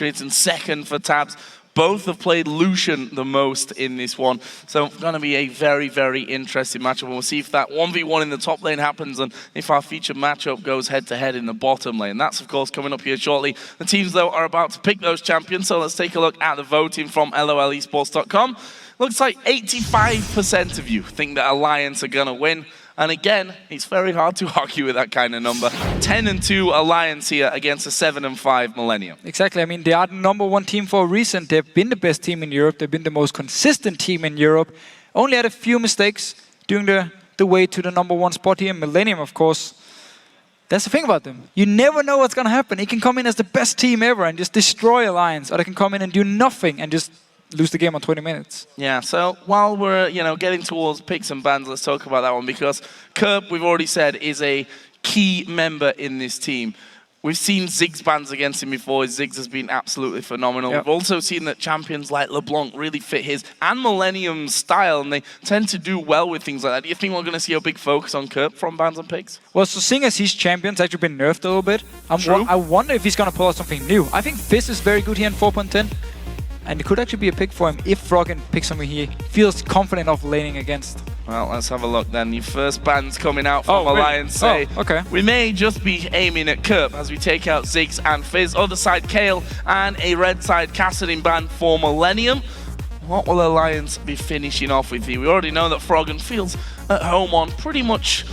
Creatin second for Tabs. Both have played Lucian the most in this one. So it's going to be a very, very interesting matchup. We'll see if that 1v1 in the top lane happens and if our featured matchup goes head-to-head in the bottom lane. That's, of course, coming up here shortly. The teams, though, are about to pick those champions. So let's take a look at the voting from LOLesports.com. Looks like 85% of you think that Alliance are going to win. And again, it's very hard to argue with that kind of number. 10-2 Alliance here against a 7-5 Millenium. Exactly. I mean, they are the #1 team for a reason. They've been the best team in Europe. They've been the most consistent team in Europe. Only had a few mistakes during the way to the #1 spot here. Millenium, of course. That's the thing about them. You never know what's going to happen. He can come in as the best team ever and just destroy Alliance. Or they can come in and do nothing and just lose the game on 20 minutes. Yeah, so while we're, getting towards picks and bans, let's talk about that one because Kerb, we've already said, is a key member in this team. We've seen Ziggs bans against him before. Ziggs has been absolutely phenomenal. Yep. We've also seen that champions like LeBlanc really fit his and Millennium's style, and they tend to do well with things like that. Do you think we're going to see a big focus on Kerb from bans and picks? Well, so seeing as his champion's actually been nerfed a little bit, I wonder if he's going to pull out something new. I think Fizz is very good here in 4.10. And it could actually be a pick for him if Froggen picks something he feels confident of laning against. Well, let's have a look then. Your first ban's coming out from Alliance. Really? Okay. We may just be aiming at Kerb as we take out Ziggs and Fizz. Other side, Kale, and a red side Kassadin ban for Millenium. What will Alliance be finishing off with here? We already know that Froggen feels at home on pretty much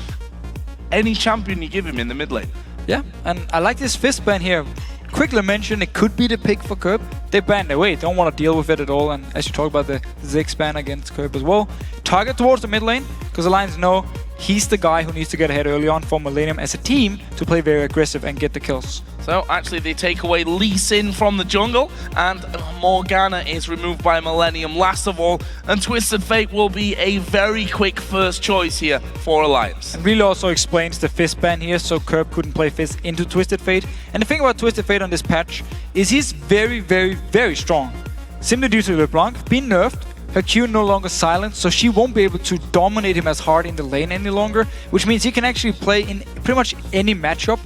any champion you give him in the mid lane. Yeah, and I like this Fizz ban here. Quickly mention, it could be the pick for Kerb. They banned away, don't want to deal with it at all. And as you talk about the Ziggs ban against Kerb as well, target towards the mid lane, because Alliance know he's the guy who needs to get ahead early on for Millenium as a team to play very aggressive and get the kills. So actually they take away Lee Sin from the jungle and Morgana is removed by Millenium last of all, and Twisted Fate will be a very quick first choice here for Alliance. And really also explains the Fizz ban here, so Kerb couldn't play Fizz into Twisted Fate. And the thing about Twisted Fate on this patch is he's very, very, very strong. Simply due to LeBlanc being nerfed, her Q no longer silenced, so she won't be able to dominate him as hard in the lane any longer, which means he can actually play in pretty much any matchup.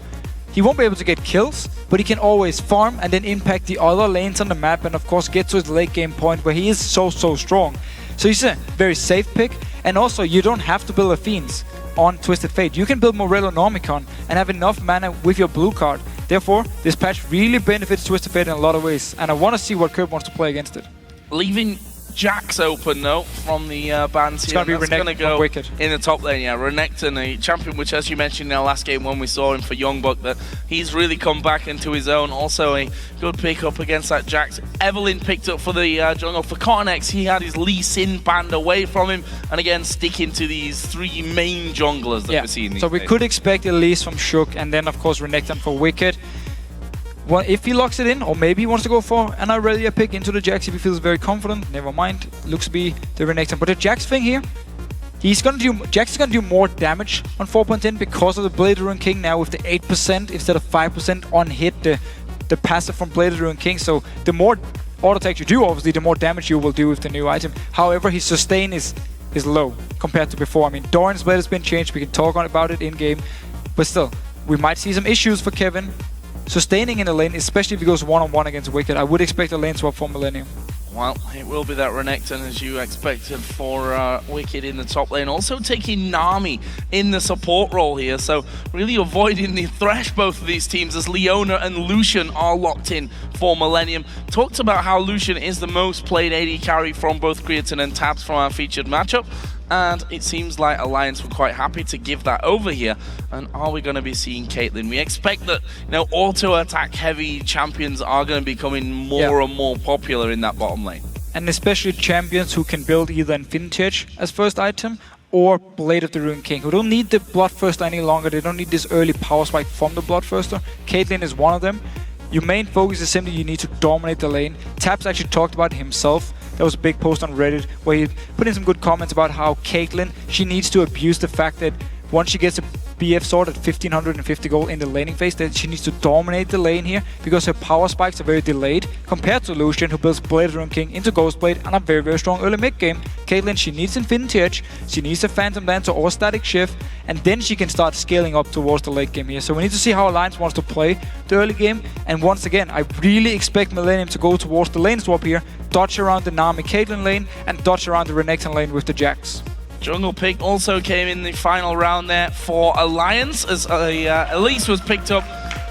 He won't be able to get kills, but he can always farm and then impact the other lanes on the map and of course get to his late game point where he is so strong. So he's a very safe pick, and also you don't have to build a Fiends on Twisted Fate. You can build Morello Normicon and have enough mana with your blue card. Therefore, this patch really benefits Twisted Fate in a lot of ways, and I want to see what Kerb wants to play against it. Leaving Jax open though from the bans here. It's going to go Wicked in the top lane. Yeah, Renekton, a champion which, as you mentioned in our last game when we saw him for Youngbuck, that he's really come back into his own. Also a good pick up against that Jax. Evelyn picked up for the jungle. For Cornex, he had his Lee Sin banned away from him, and again sticking to these three main junglers that we're seeing. So we could expect Elise from Shook, and then of course Renekton for Wicked. Well, if he locks it in, or maybe he wants to go for an Aurelia pick into the Jax if he feels very confident, never mind. Looks to be the Renekton. But the Jax thing here, Jax is gonna do more damage on 4.10 because of the Blade Ruin King now with the 8% instead of 5% on hit, the passive from Blade Ruin King. So the more auto attacks you do, obviously, the more damage you will do with the new item. However, his sustain is low compared to before. I mean, Doran's Blade has been changed. We can talk about it in game, but still, we might see some issues for Kevin sustaining in the lane, especially if he goes one-on-one against Wicked. I would expect a lane swap for Millenium. Well, it will be that Renekton as you expected for Wicked in the top lane. Also taking Nami in the support role here, so really avoiding the thresh both of these teams as Leona and Lucian are locked in for Millenium. Talked about how Lucian is the most played AD carry from both Creatin and Tabs from our featured matchup. And it seems like Alliance were quite happy to give that over here. And are we going to be seeing Caitlyn? We expect that, auto-attack heavy champions are going to be becoming more and more popular in that bottom lane. And especially champions who can build either Infinity Edge as first item or Blade of the Ruined King, who don't need the Bloodthirster any longer. They don't need this early power spike from the Bloodthirster. Caitlyn is one of them. Your main focus is simply you need to dominate the lane. Taps actually talked about it himself. There was a big post on Reddit where he put in some good comments about how Caitlyn, she needs to abuse the fact that once she gets BF sword at 1550 gold in the laning phase. That she needs to dominate the lane here because her power spikes are very delayed compared to Lucian, who builds Blade Rune King into Ghostblade and a very, very strong early mid game. Caitlyn, she needs Infinity Edge, she needs a Phantom Dancer or Static Shift, and then she can start scaling up towards the late game here. So we need to see how Alliance wants to play the early game. And once again, I really expect Millenium to go towards the lane swap here, dodge around the Nami Caitlyn lane, and dodge around the Renekton lane with the Jax. Jungle pick also came in the final round there for Alliance, as Elise was picked up.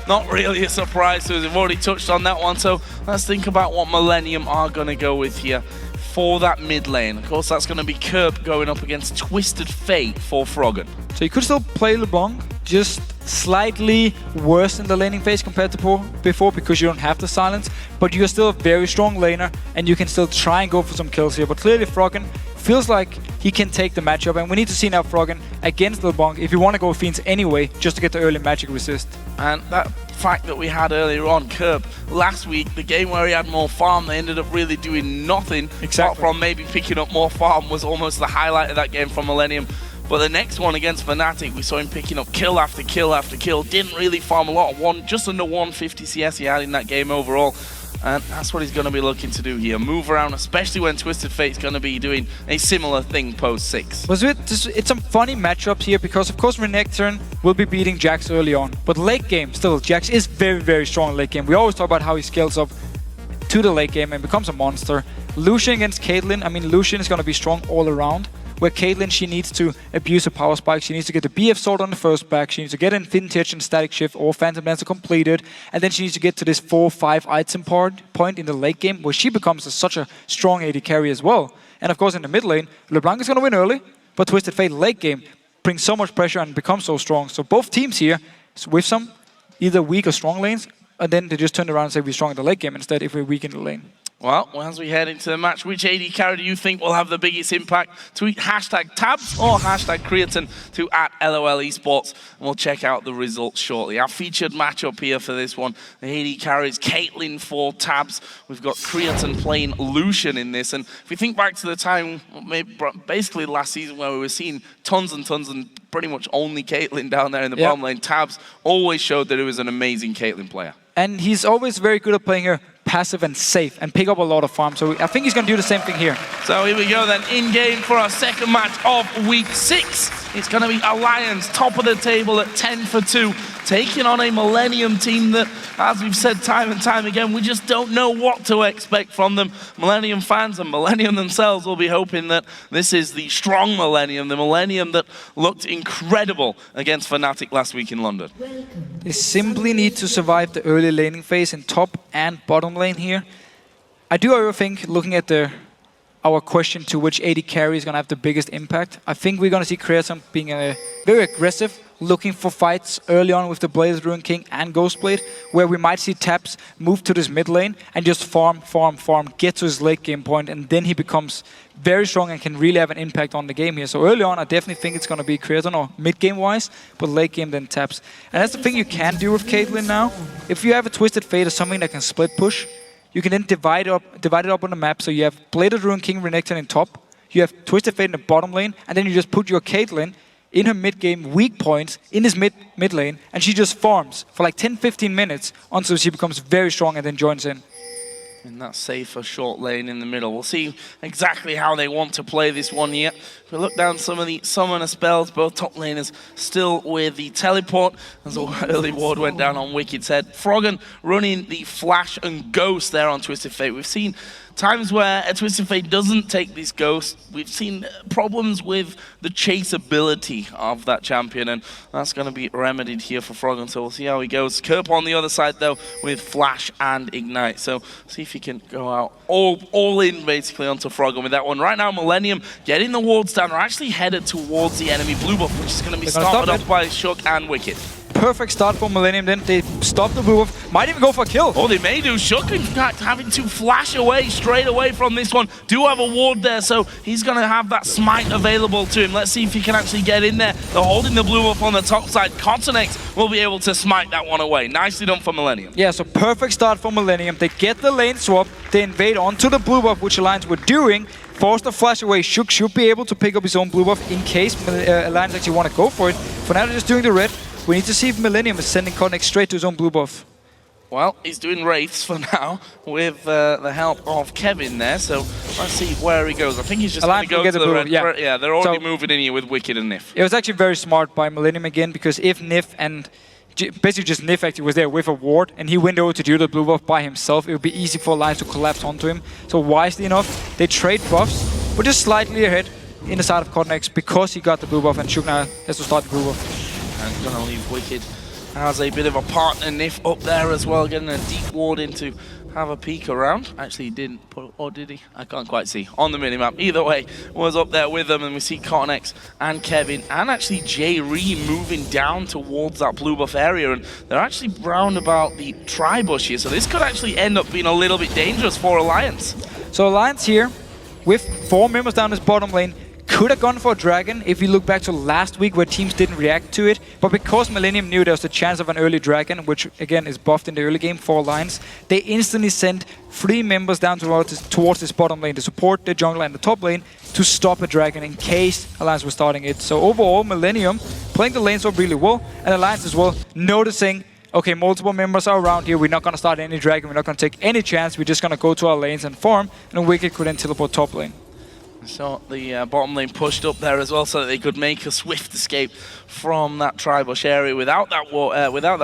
Not really a surprise, so we've already touched on that one. So let's think about what Millenium are going to go with here for that mid lane. Of course, that's going to be Kerb going up against Twisted Fate for Froggen. So you could still play LeBlanc, just slightly worse in the laning phase compared to before because you don't have the silence, but you're still a very strong laner and you can still try and go for some kills here. But clearly Froggen feels like he can take the matchup, and we need to see now Froggen against LeBlanc if you want to go Fiends anyway, just to get the early magic resist. And that fact that we had earlier on, Kerb, last week, the game where he had more farm, they ended up really doing nothing. Apart from maybe picking up more farm was almost the highlight of that game from Millenium. But the next one against Fnatic, we saw him picking up kill after kill after kill. Didn't really farm a lot, just under 150 CS he had in that game overall. And that's what he's going to be looking to do here. Move around, especially when Twisted Fate's going to be doing a similar thing post-6. It's some funny matchups here because, of course, Renekton will be beating Jax early on. But late game, still, Jax is very, very strong in late game. We always talk about how he scales up to the late game and becomes a monster. Lucian against Caitlyn, I mean, Lucian is going to be strong all around. Where Caitlyn, she needs to abuse her power spike, she needs to get the BF sword on the first back, she needs to get Infinity Edge and Static Shift or Phantom Dancer completed, and then she needs to get to this 4-5 item point in the late game where she becomes such a strong AD carry as well. And of course in the mid lane, LeBlanc is going to win early, but Twisted Fate late game brings so much pressure and becomes so strong. So both teams here, with some either weak or strong lanes, and then they just turn around and say we're strong in the late game instead if we're weak in the lane. Well, as we head into the match, which AD carry do you think will have the biggest impact? Tweet hashtag tabs or hashtag Creatine to @LOL Esports, and we'll check out the results shortly. Our featured matchup here for this one, the AD carries Caitlyn for tabs. We've got Creatine playing Lucian in this, and if we think back to the time, basically last season, where we were seeing tons and pretty much only Caitlyn down there in the bottom lane, tabs always showed that it was an amazing Caitlyn player. And he's always very good at playing her passive and safe and pick up a lot of farm. So I think he's going to do the same thing here. So here we go then, in game for our second match of week 6. It's going to be Alliance, top of the table at 10-2, taking on a Millenium team that, as we've said time and time again, we just don't know what to expect from them. Millenium fans and Millenium themselves will be hoping that this is the strong Millenium, the Millenium that looked incredible against Fnatic last week in London. They simply need to survive the early laning phase in top and bottom lane here. I do however think, looking at our question to which AD carry is going to have the biggest impact, I think we're going to see Creatine being very aggressive, looking for fights early on with the Blade Rune King and Ghostblade, where we might see Taps move to this mid lane and just farm, get to his late game point, and then he becomes very strong and can really have an impact on the game here. So early on, I definitely think it's going to be Creatine, or mid game wise, but late game then Taps. And that's the thing you can do with Caitlyn now. If you have a Twisted Fate or something that can split push, you can then divide it up on the map. So you have Bladed Rune King Renekton in top, you have Twisted Fate in the bottom lane, and then you just put your Caitlyn in her mid-game weak points in his mid lane, and she just farms for like 10-15 minutes until she becomes very strong and then joins in. In that safer short lane in the middle. We'll see exactly how they want to play this one yet. If we look down some of the summoner spells, both top laners still with the teleport, as an early ward went down on Wicked's head. Froggen running the flash and ghost there on Twisted Fate. We've seen times where a Twisted Fate doesn't take this ghost. We've seen problems with the chase ability of that champion, and that's going to be remedied here for Froggen, so we'll see how he goes. Kerp on the other side, though, with flash and ignite, so see if he can go out all in, basically, onto Froggen with that one. Right now, Millenium getting the wards down. We're actually headed towards the enemy blue buff, which is going to be started off by Shook and Wicked. Perfect start for Millenium then. They stop the blue buff. Might even go for a kill. Oh, they may do. Shook, in fact, having to flash away straight away from this one. Do have a ward there, so he's going to have that smite available to him. Let's see if he can actually get in there. They're holding the blue buff on the top side. Continex will be able to smite that one away. Nicely done for Millenium. Yeah, so perfect start for Millenium. They get the lane swap. They invade onto the blue buff, which Alliance were doing. forced the flash away. Shook should be able to pick up his own blue buff in case Alliance actually want to go for it. For now, they're just doing the red. We need to see if Millenium is sending Connect straight to his own blue buff. Well, he's doing Wraiths for now with the help of Kevin there, so let's see where he goes. I think he's just going to go to the red. Yeah, they're already moving in here with Wicked and Nif. It was actually very smart by Millenium again, because if Nif and basically just Nif actually was there with a ward and he went over to do the blue buff by himself, it would be easy for Alliance to collapse onto him. So wisely enough, they trade buffs, but just slightly ahead in the side of Codnex because he got the blue buff and Shook now has to start the blue buff. And gonna leave Wicked as a bit of a partner. Nif up there as well, getting a deep ward in to have a peek around. Actually, he didn't put, or did he? I can't quite see on the minimap. Either way, was up there with them, and we see Cottonex and Kevin and actually J-Ree moving down towards that blue buff area, and they're actually round about the tri-bush here, so this could actually end up being a little bit dangerous for Alliance. So Alliance here, with 4 members down this bottom lane, could have gone for a Dragon if you look back to last week where teams didn't react to it, but because Millenium knew there was a chance of an early Dragon, which again is buffed in the early game for Alliance, they instantly sent 3 members down towards this bottom lane, the support, the jungle and the top lane, to stop a Dragon in case Alliance was starting it. So overall, Millenium playing the lane swap really well, and Alliance as well noticing, okay, multiple members are around here, we're not going to start any Dragon, we're not going to take any chance, we're just going to go to our lanes and farm, and Wicked could then teleport top lane. So the bottom lane pushed up there as well so that they could make a swift escape from that tri-bush area. Without that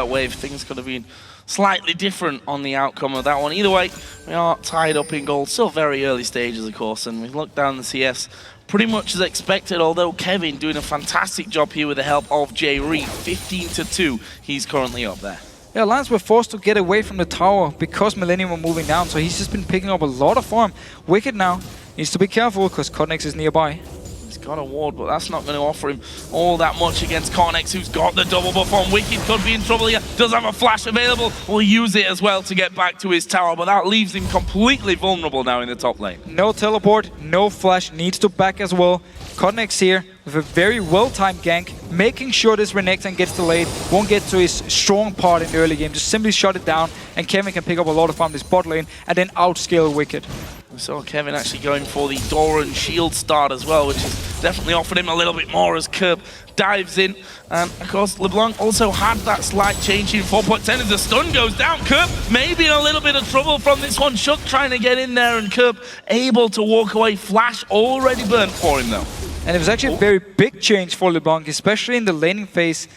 wave, things could have been slightly different on the outcome of that one. Either way, we are tied up in gold. Still very early stages, of course, and we look down the CS pretty much as expected, although Kevin doing a fantastic job here with the help of J-Ree. 15-2, he's currently up there. Yeah, Alliance were forced to get away from the tower because Millenium were moving down, so he's just been picking up a lot of farm. Wicked now needs to be careful because Codnex is nearby. He's got a ward, but that's not going to offer him all that much against Codnex, who's got the double buff on. Wicked could be in trouble here. Does have a flash available. Will use it as well to get back to his tower, but that leaves him completely vulnerable now in the top lane. No teleport, no flash, needs to back as well. Codnex here with a very well-timed gank, making sure this Renekton gets delayed, won't get to his strong part in the early game, just simply shut it down, and Kevin can pick up a lot of farm this bot lane and then outscale Wicked. We saw Kevin actually going for the Doran shield start as well, which has definitely offered him a little bit more as Kerb dives in. And of course, LeBlanc also had that slight change in 4.10 as the stun goes down. Kerb maybe in a little bit of trouble from this one. Shook trying to get in there and Kerb able to walk away. Flash already burnt for him though. And it was actually a very big change for LeBlanc, especially in the laning phase.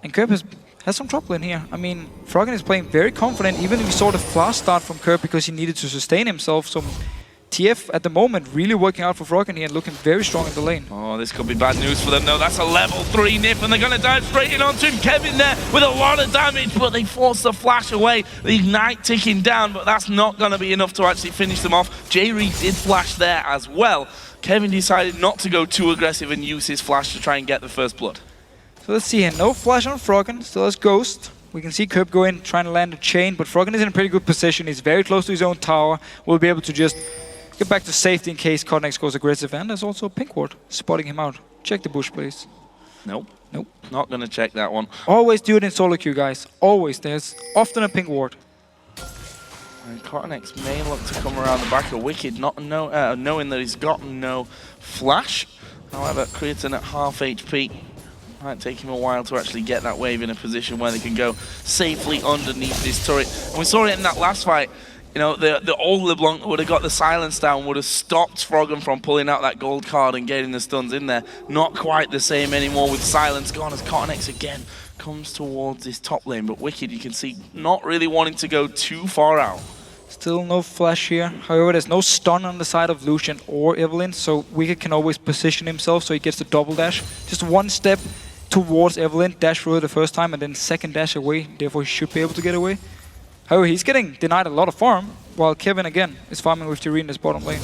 And Kerb has some trouble in here. I mean, Froggen is playing very confident, even if we saw the flash start from Kerb because he needed to sustain himself. So TF at the moment really working out for Froggen here and looking very strong in the lane. Oh, this could be bad news for them though. That's a level 3 Nif and they're going to dive straight in onto him. Kevin there with a lot of damage, but they force the flash away. The Ignite ticking down, but that's not going to be enough to actually finish them off. J-Ree did flash there as well. Kevin decided not to go too aggressive and use his flash to try and get the first blood. So let's see here, no flash on Froggen, still has Ghost. We can see Kerb go in, trying to land a chain, but Froggen is in a pretty good position. He's very close to his own tower. We'll be able to just get back to safety in case Codnex goes aggressive. And there's also a pink ward spotting him out. Check the bush, please. Nope. Nope. Not going to check that one. Always do it in solo queue, guys. Always. There's often a pink ward. And Cottonex may look to come around the back of Wicked, not knowing that he's got no flash. However, Creatine at half HP. Might take him a while to actually get that wave in a position where they can go safely underneath this turret. And we saw it in that last fight. You know, the old LeBlanc would have got the silence down, would have stopped Froggen from pulling out that gold card and getting the stuns in there. Not quite the same anymore with silence gone as Cottonex again comes towards this top lane. But Wicked, you can see, not really wanting to go too far out. Still no flash here. However, there's no stun on the side of Lucian or Evelynn, so Wicked can always position himself so he gets the double dash. Just one step towards Evelynn, dash through the first time, and then second dash away. Therefore, he should be able to get away. However, he's getting denied a lot of farm, while Kevin, again, is farming with J-Ree in this bottom lane.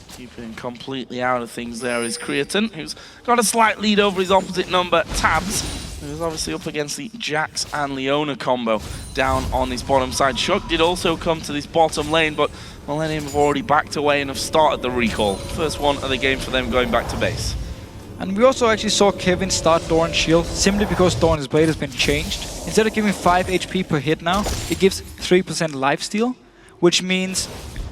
Keeping completely out of things there is Creatine, who's got a slight lead over his opposite number, Tabs, who's obviously up against the Jax and Leona combo down on this bottom side. Shook did also come to this bottom lane, but Millenium have already backed away and have started the recall. First one of the game for them going back to base. And we also actually saw Kevin start Doran's shield simply because Doran's blade has been changed. Instead of giving 5 HP per hit now, it gives 3% lifesteal, which means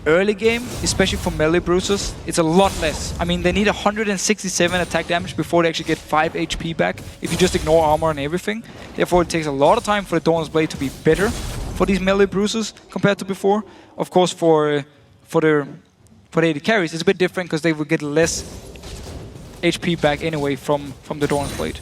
early game, especially for melee bruisers, it's a lot less. I mean, they need 167 attack damage before they actually get 5 HP back if you just ignore armor and everything. Therefore, it takes a lot of time for the Dawn's Blade to be better for these melee bruisers compared to before. Of course, for the AD carries, it's a bit different because they will get less HP back anyway from the Dawn's Blade.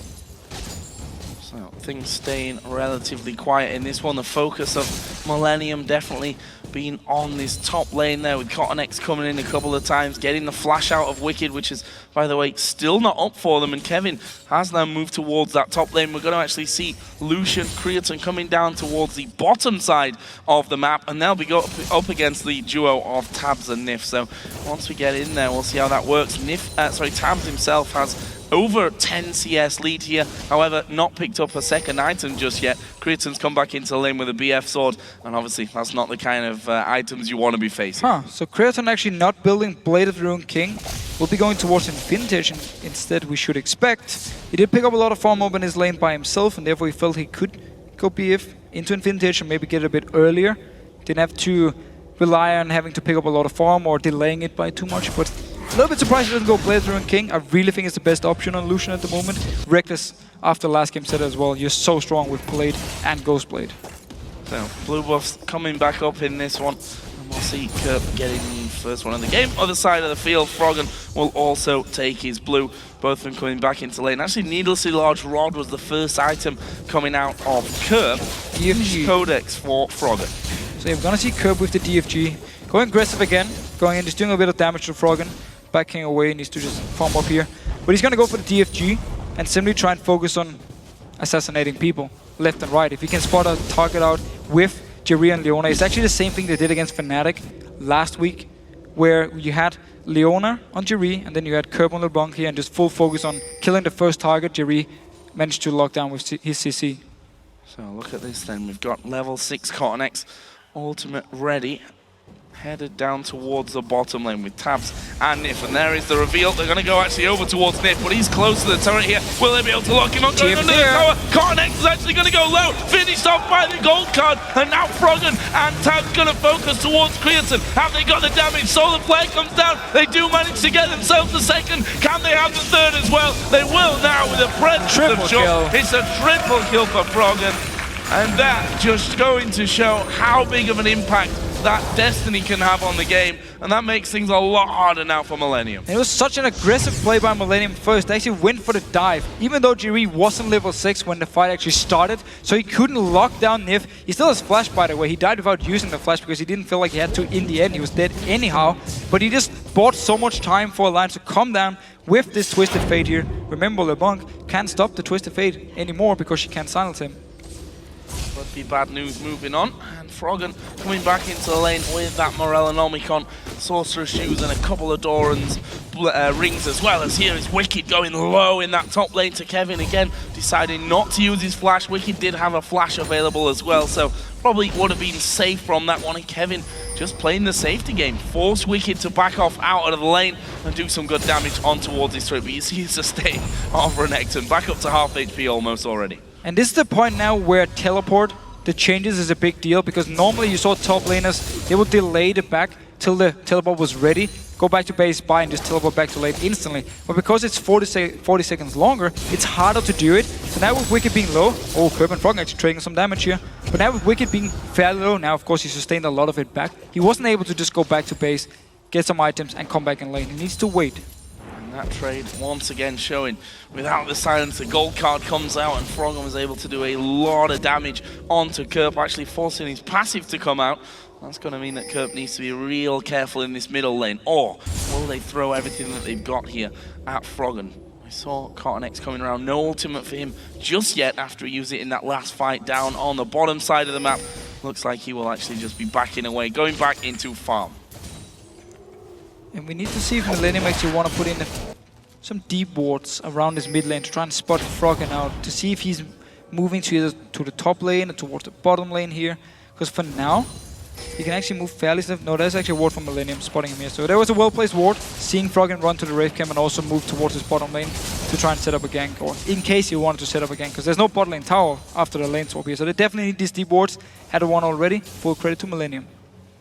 So things staying relatively quiet in this one. The focus of Millenium definitely being on this top lane there, with Cotton X coming in a couple of times, getting the flash out of Wicked, which is, by the way, still not up for them. And Kevin has now moved towards that top lane. We're going to actually see Lucian, Creatine coming down towards the bottom side of the map, and they'll be up against the duo of Tabs and Nif. So once we get in there, we'll see how that works. Tabs himself has over 10 CS lead here, however, not picked up a second item just yet. Creatine's come back into the lane with a BF sword, and obviously that's not the kind of items you want to be facing. So Creatine actually not building Blade of the Ruined King, will be going towards Infinity instead, we should expect. He did pick up a lot of farm up in his lane by himself, and therefore he felt he could go BF into Infinity and maybe get it a bit earlier. Didn't have to rely on having to pick up a lot of farm or delaying it by too much, but a little bit surprised he doesn't go Blade of the Ruined King. I really think it's the best option on Lucian at the moment. Reckless, after last game, said as well, you're so strong with Blade and Ghost Blade. So, blue buffs coming back up in this one. And we'll see Kerp getting the first one in the game. Other side of the field, Froggen will also take his blue. Both of them coming back into lane. Actually, Needlessly Large Rod was the first item coming out of Kerp. DFG Codex for Froggen. So you're gonna see Kerp with the DFG. Going aggressive again. Going in, just doing a bit of damage to Froggen. Backing away, needs to just farm up here. But he's gonna go for the DFG and simply try and focus on assassinating people left and right. If he can spot a target out with Jerry and Leona, it's actually the same thing they did against Fnatic last week, where you had Leona on Jerry and then you had Kerp on LeBlanc here and just full focus on killing the first target. Jerry managed to lock down with his CC. So look at this then, we've got level 6 Cotton X ultimate ready. Headed down towards the bottom lane with Tabs and Nif, and there is the reveal. They're going to go actually over towards Nif, but he's close to the turret here. Will they be able to lock him up? Going under the tower. Cotton X is actually going to go low, finished off by the gold card, and now Froggen and Tabs going to focus towards Creatine. Have they got the damage? Solar Flare comes down. They do manage to get themselves the second. Can they have the third as well? They will now with a triple kill. It's a triple kill for Froggen, and that just going to show how big of an impact that Destiny can have on the game, and that makes things a lot harder now for Millenium. It was such an aggressive play by Millenium first. They actually went for the dive, even though Jerry wasn't level 6 when the fight actually started, so he couldn't lock down Nif. He still has flash, by the way. He died without using the flash because he didn't feel like he had to in the end. He was dead anyhow, but he just bought so much time for Alliance to come down with this Twisted Fate here. Remember, LeBlanc can't stop the Twisted Fate anymore because she can't silence him. Would be bad news moving on, and Froggen coming back into the lane with that Morellonomicon, Sorcerer's Shoes and a couple of Doran's rings, as well as here is Wicked going low in that top lane to Kevin again, deciding not to use his flash. Wicked did have a flash available as well, so probably would have been safe from that one, and Kevin just playing the safety game, force Wicked to back off out of the lane and do some good damage on towards his threat. But you see the state of Renekton, back up to half HP almost already. And this is the point now where teleport, the changes is a big deal, because normally you saw top laners, they would delay the back till the teleport was ready, go back to base, buy, and just teleport back to lane instantly. But because it's 40 seconds longer, it's harder to do it. So now with Wicked being low, Kerp and Froggen actually trading some damage here. But now with Wicked being fairly low, now of course he sustained a lot of it back. He wasn't able to just go back to base, get some items, and come back in lane. He needs to wait. That trade once again showing without the silence, the gold card comes out and Froggen was able to do a lot of damage onto Kerp, actually forcing his passive to come out. That's going to mean that Kerp needs to be real careful in this middle lane, or will they throw everything that they've got here at Froggen? I saw Cotton X coming around, no ultimate for him just yet after he used it in that last fight down on the bottom side of the map. Looks like he will actually just be backing away, going back into farm. And we need to see if Millenium actually want to put in some deep wards around his mid lane to try and spot Froggen out, to see if he's moving to either to the top lane or towards the bottom lane here. Because for now, he can actually move fairly safe. No, there's actually a ward from Millenium spotting him here. So there was a well-placed ward, seeing Froggen run to the Wraith Camp and also move towards his bottom lane to try and set up a gank, or in case he wanted to set up a gank, because there's no bot lane tower after the lane swap here. So they definitely need these deep wards. Had one already. Full credit to Millenium.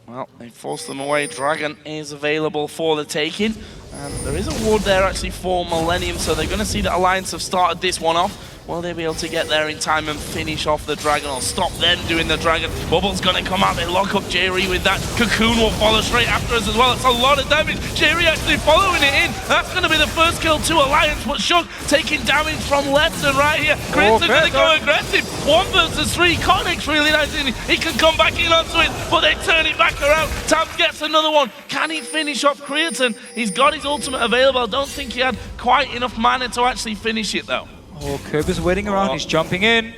Well, they forced them away. Dragon is available for the taking. And there is a ward there actually for Millenium, so they're going to see that Alliance have started this one off. Will they be able to get there in time and finish off the Dragon or stop them doing the Dragon? Bubble's going to come out. They lock up Jerry with that. Cocoon will follow straight after us as well. It's a lot of damage. Jerry actually following it in. That's going to be the first kill to Alliance, but Shook taking damage from left and right here. Crit's going to go aggressive. 1 versus 3. Conix realizing he can come back in onto it, but they turn it back around. Tabs gets another one. Can he finish off Creatine? He's got his ultimate available. I don't think he had quite enough mana to actually finish it though. Oh, Curb is waiting around, he's jumping in,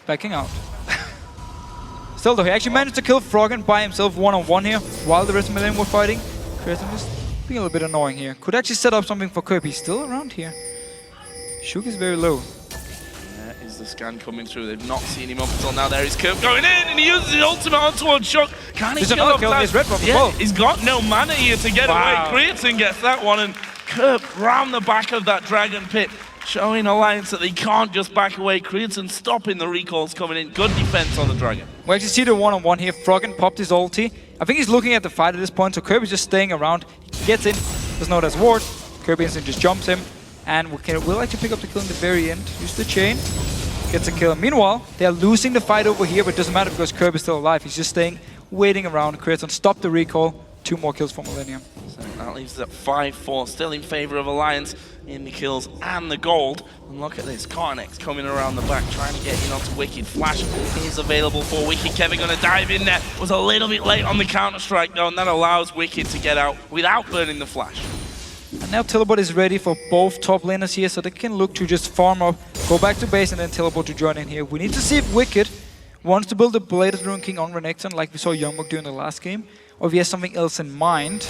backing out. Still though, he actually managed to kill Froggen by himself one-on-one here, while the rest of Millenium were fighting. Creatine just being a little bit annoying here. Could actually set up something for Curb, he's still around here. Shook is very low. There is the scan coming through, they've not seen him up until now. There is Curb going in, and he uses his ultimate on towards Shook. Can he kill him? He's red buff as well. He's got no mana here to get away. Creatine gets that one, and Curb round the back of that Dragon Pit, showing Alliance that they can't just back away. Creatine stopping the recalls coming in. Good defense on the Dragon. We actually see the one-on-one here. Froggen popped his ulti. I think he's looking at the fight at this point, so Kirby's just staying around. He gets in, doesn't know that's ward. Kirby instantly just jumps him, and we'll actually pick up the kill in the very end. Use the chain, gets a kill. Meanwhile, they're losing the fight over here, but it doesn't matter because Kirby's still alive. He's just staying, waiting around. Creatine stopped the recall. 2 more kills for Millenium. So that leaves us at 5-4, still in favor of Alliance in the kills and the gold. And look at this, Conix coming around the back, trying to get in onto Wicked. Flash is available for Wicked. Kevin going to dive in there. Was a little bit late on the counter-strike though, and that allows Wicked to get out without burning the flash. And now Teleport is ready for both top laners here, so they can look to just farm up, go back to base, and then Teleport to join in here. We need to see if Wicked wants to build a Bladed Rune King on Renekton like we saw Youngbook do in the last game, or if he has something else in mind.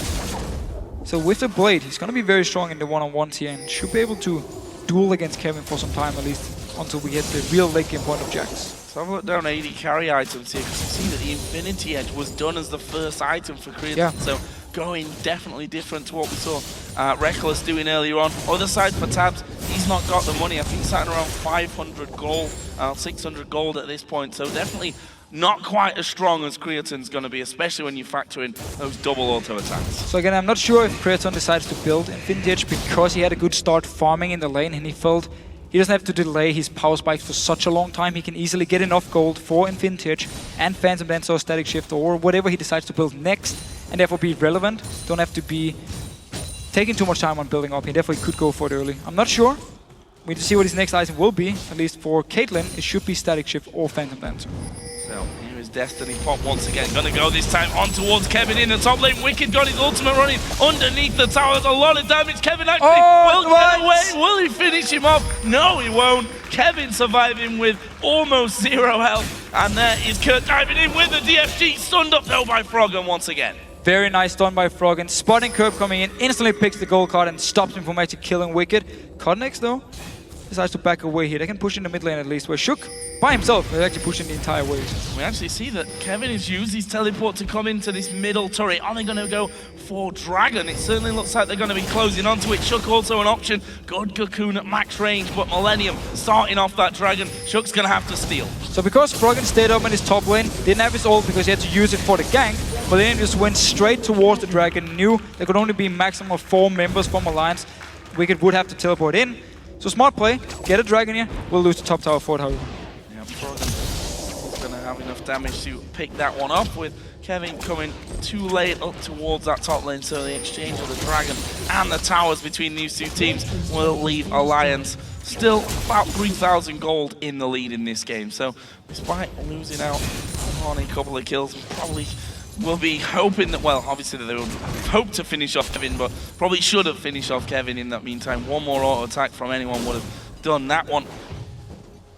So with the Blade, he's going to be very strong in the one-on-ones here and should be able to duel against Kevin for some time at least, until we get the real late game point of Jax. So have a look down AD carry items here, because you see that the Infinity Edge was done as the first item for Creatine. Yeah. So going definitely different to what we saw Reckless doing earlier on. Other side for Tabs, he's not got the money. I think he's sitting around 500 gold, 600 gold at this point. So definitely not quite as strong as Creatine's going to be, especially when you factor in those double auto attacks. So again, I'm not sure if Creatine decides to build Infinity Edge because he had a good start farming in the lane and he felt he doesn't have to delay his power spikes for such a long time. He can easily get enough gold for Infinity Edge and Phantom Dance or Static Shift or whatever he decides to build next, and therefore be relevant. Don't have to be taking too much time on building up. He definitely could go for it early. I'm not sure. We need to see what his next item will be. At least for Caitlyn, it should be Static Shift or Phantom Dancer. So here is Destiny Pop once again. Gonna go this time on towards Kevin in the top lane. Wicked got his ultimate running underneath the tower. There's a lot of damage. Kevin actually will get away. Will he finish him off? No, he won't. Kevin surviving with almost 0 health. And there is Kurt diving in with the DFG. Stunned up though by Froggen once again. Very nice stun by Froggen. Spotting Curb coming in, instantly picks the gold card and stops him from actually killing Wicked. Conix though decides to back away here. They can push in the mid lane at least, where Shook by himself is actually pushing the entire wave. We actually see that Kevin has used his teleport to come into this middle turret. Are they going to go for Dragon? It certainly looks like they're going to be closing onto it. Shook also an option. Good Cocoon at max range, but Millenium starting off that Dragon. Shook's going to have to steal. So because Froggen stayed up in his top lane, didn't have his ult because he had to use it for the gank, Millenium just went straight towards the Dragon, knew there could only be maximum of 4 members from Alliance. Wicked would have to teleport in. So smart play, get a Dragon here, we'll lose the top tower for it, however. Yeah, Froggen going to have enough damage to pick that one up, with Kevin coming too late up towards that top lane, so the exchange of the Dragon and the towers between these two teams will leave Alliance still about 3,000 gold in the lead in this game. So despite losing out on a couple of kills, probably will be hoping that, well, obviously they would hope to finish off Kevin, but probably should have finished off Kevin in that meantime. One more auto attack from anyone would have done that one.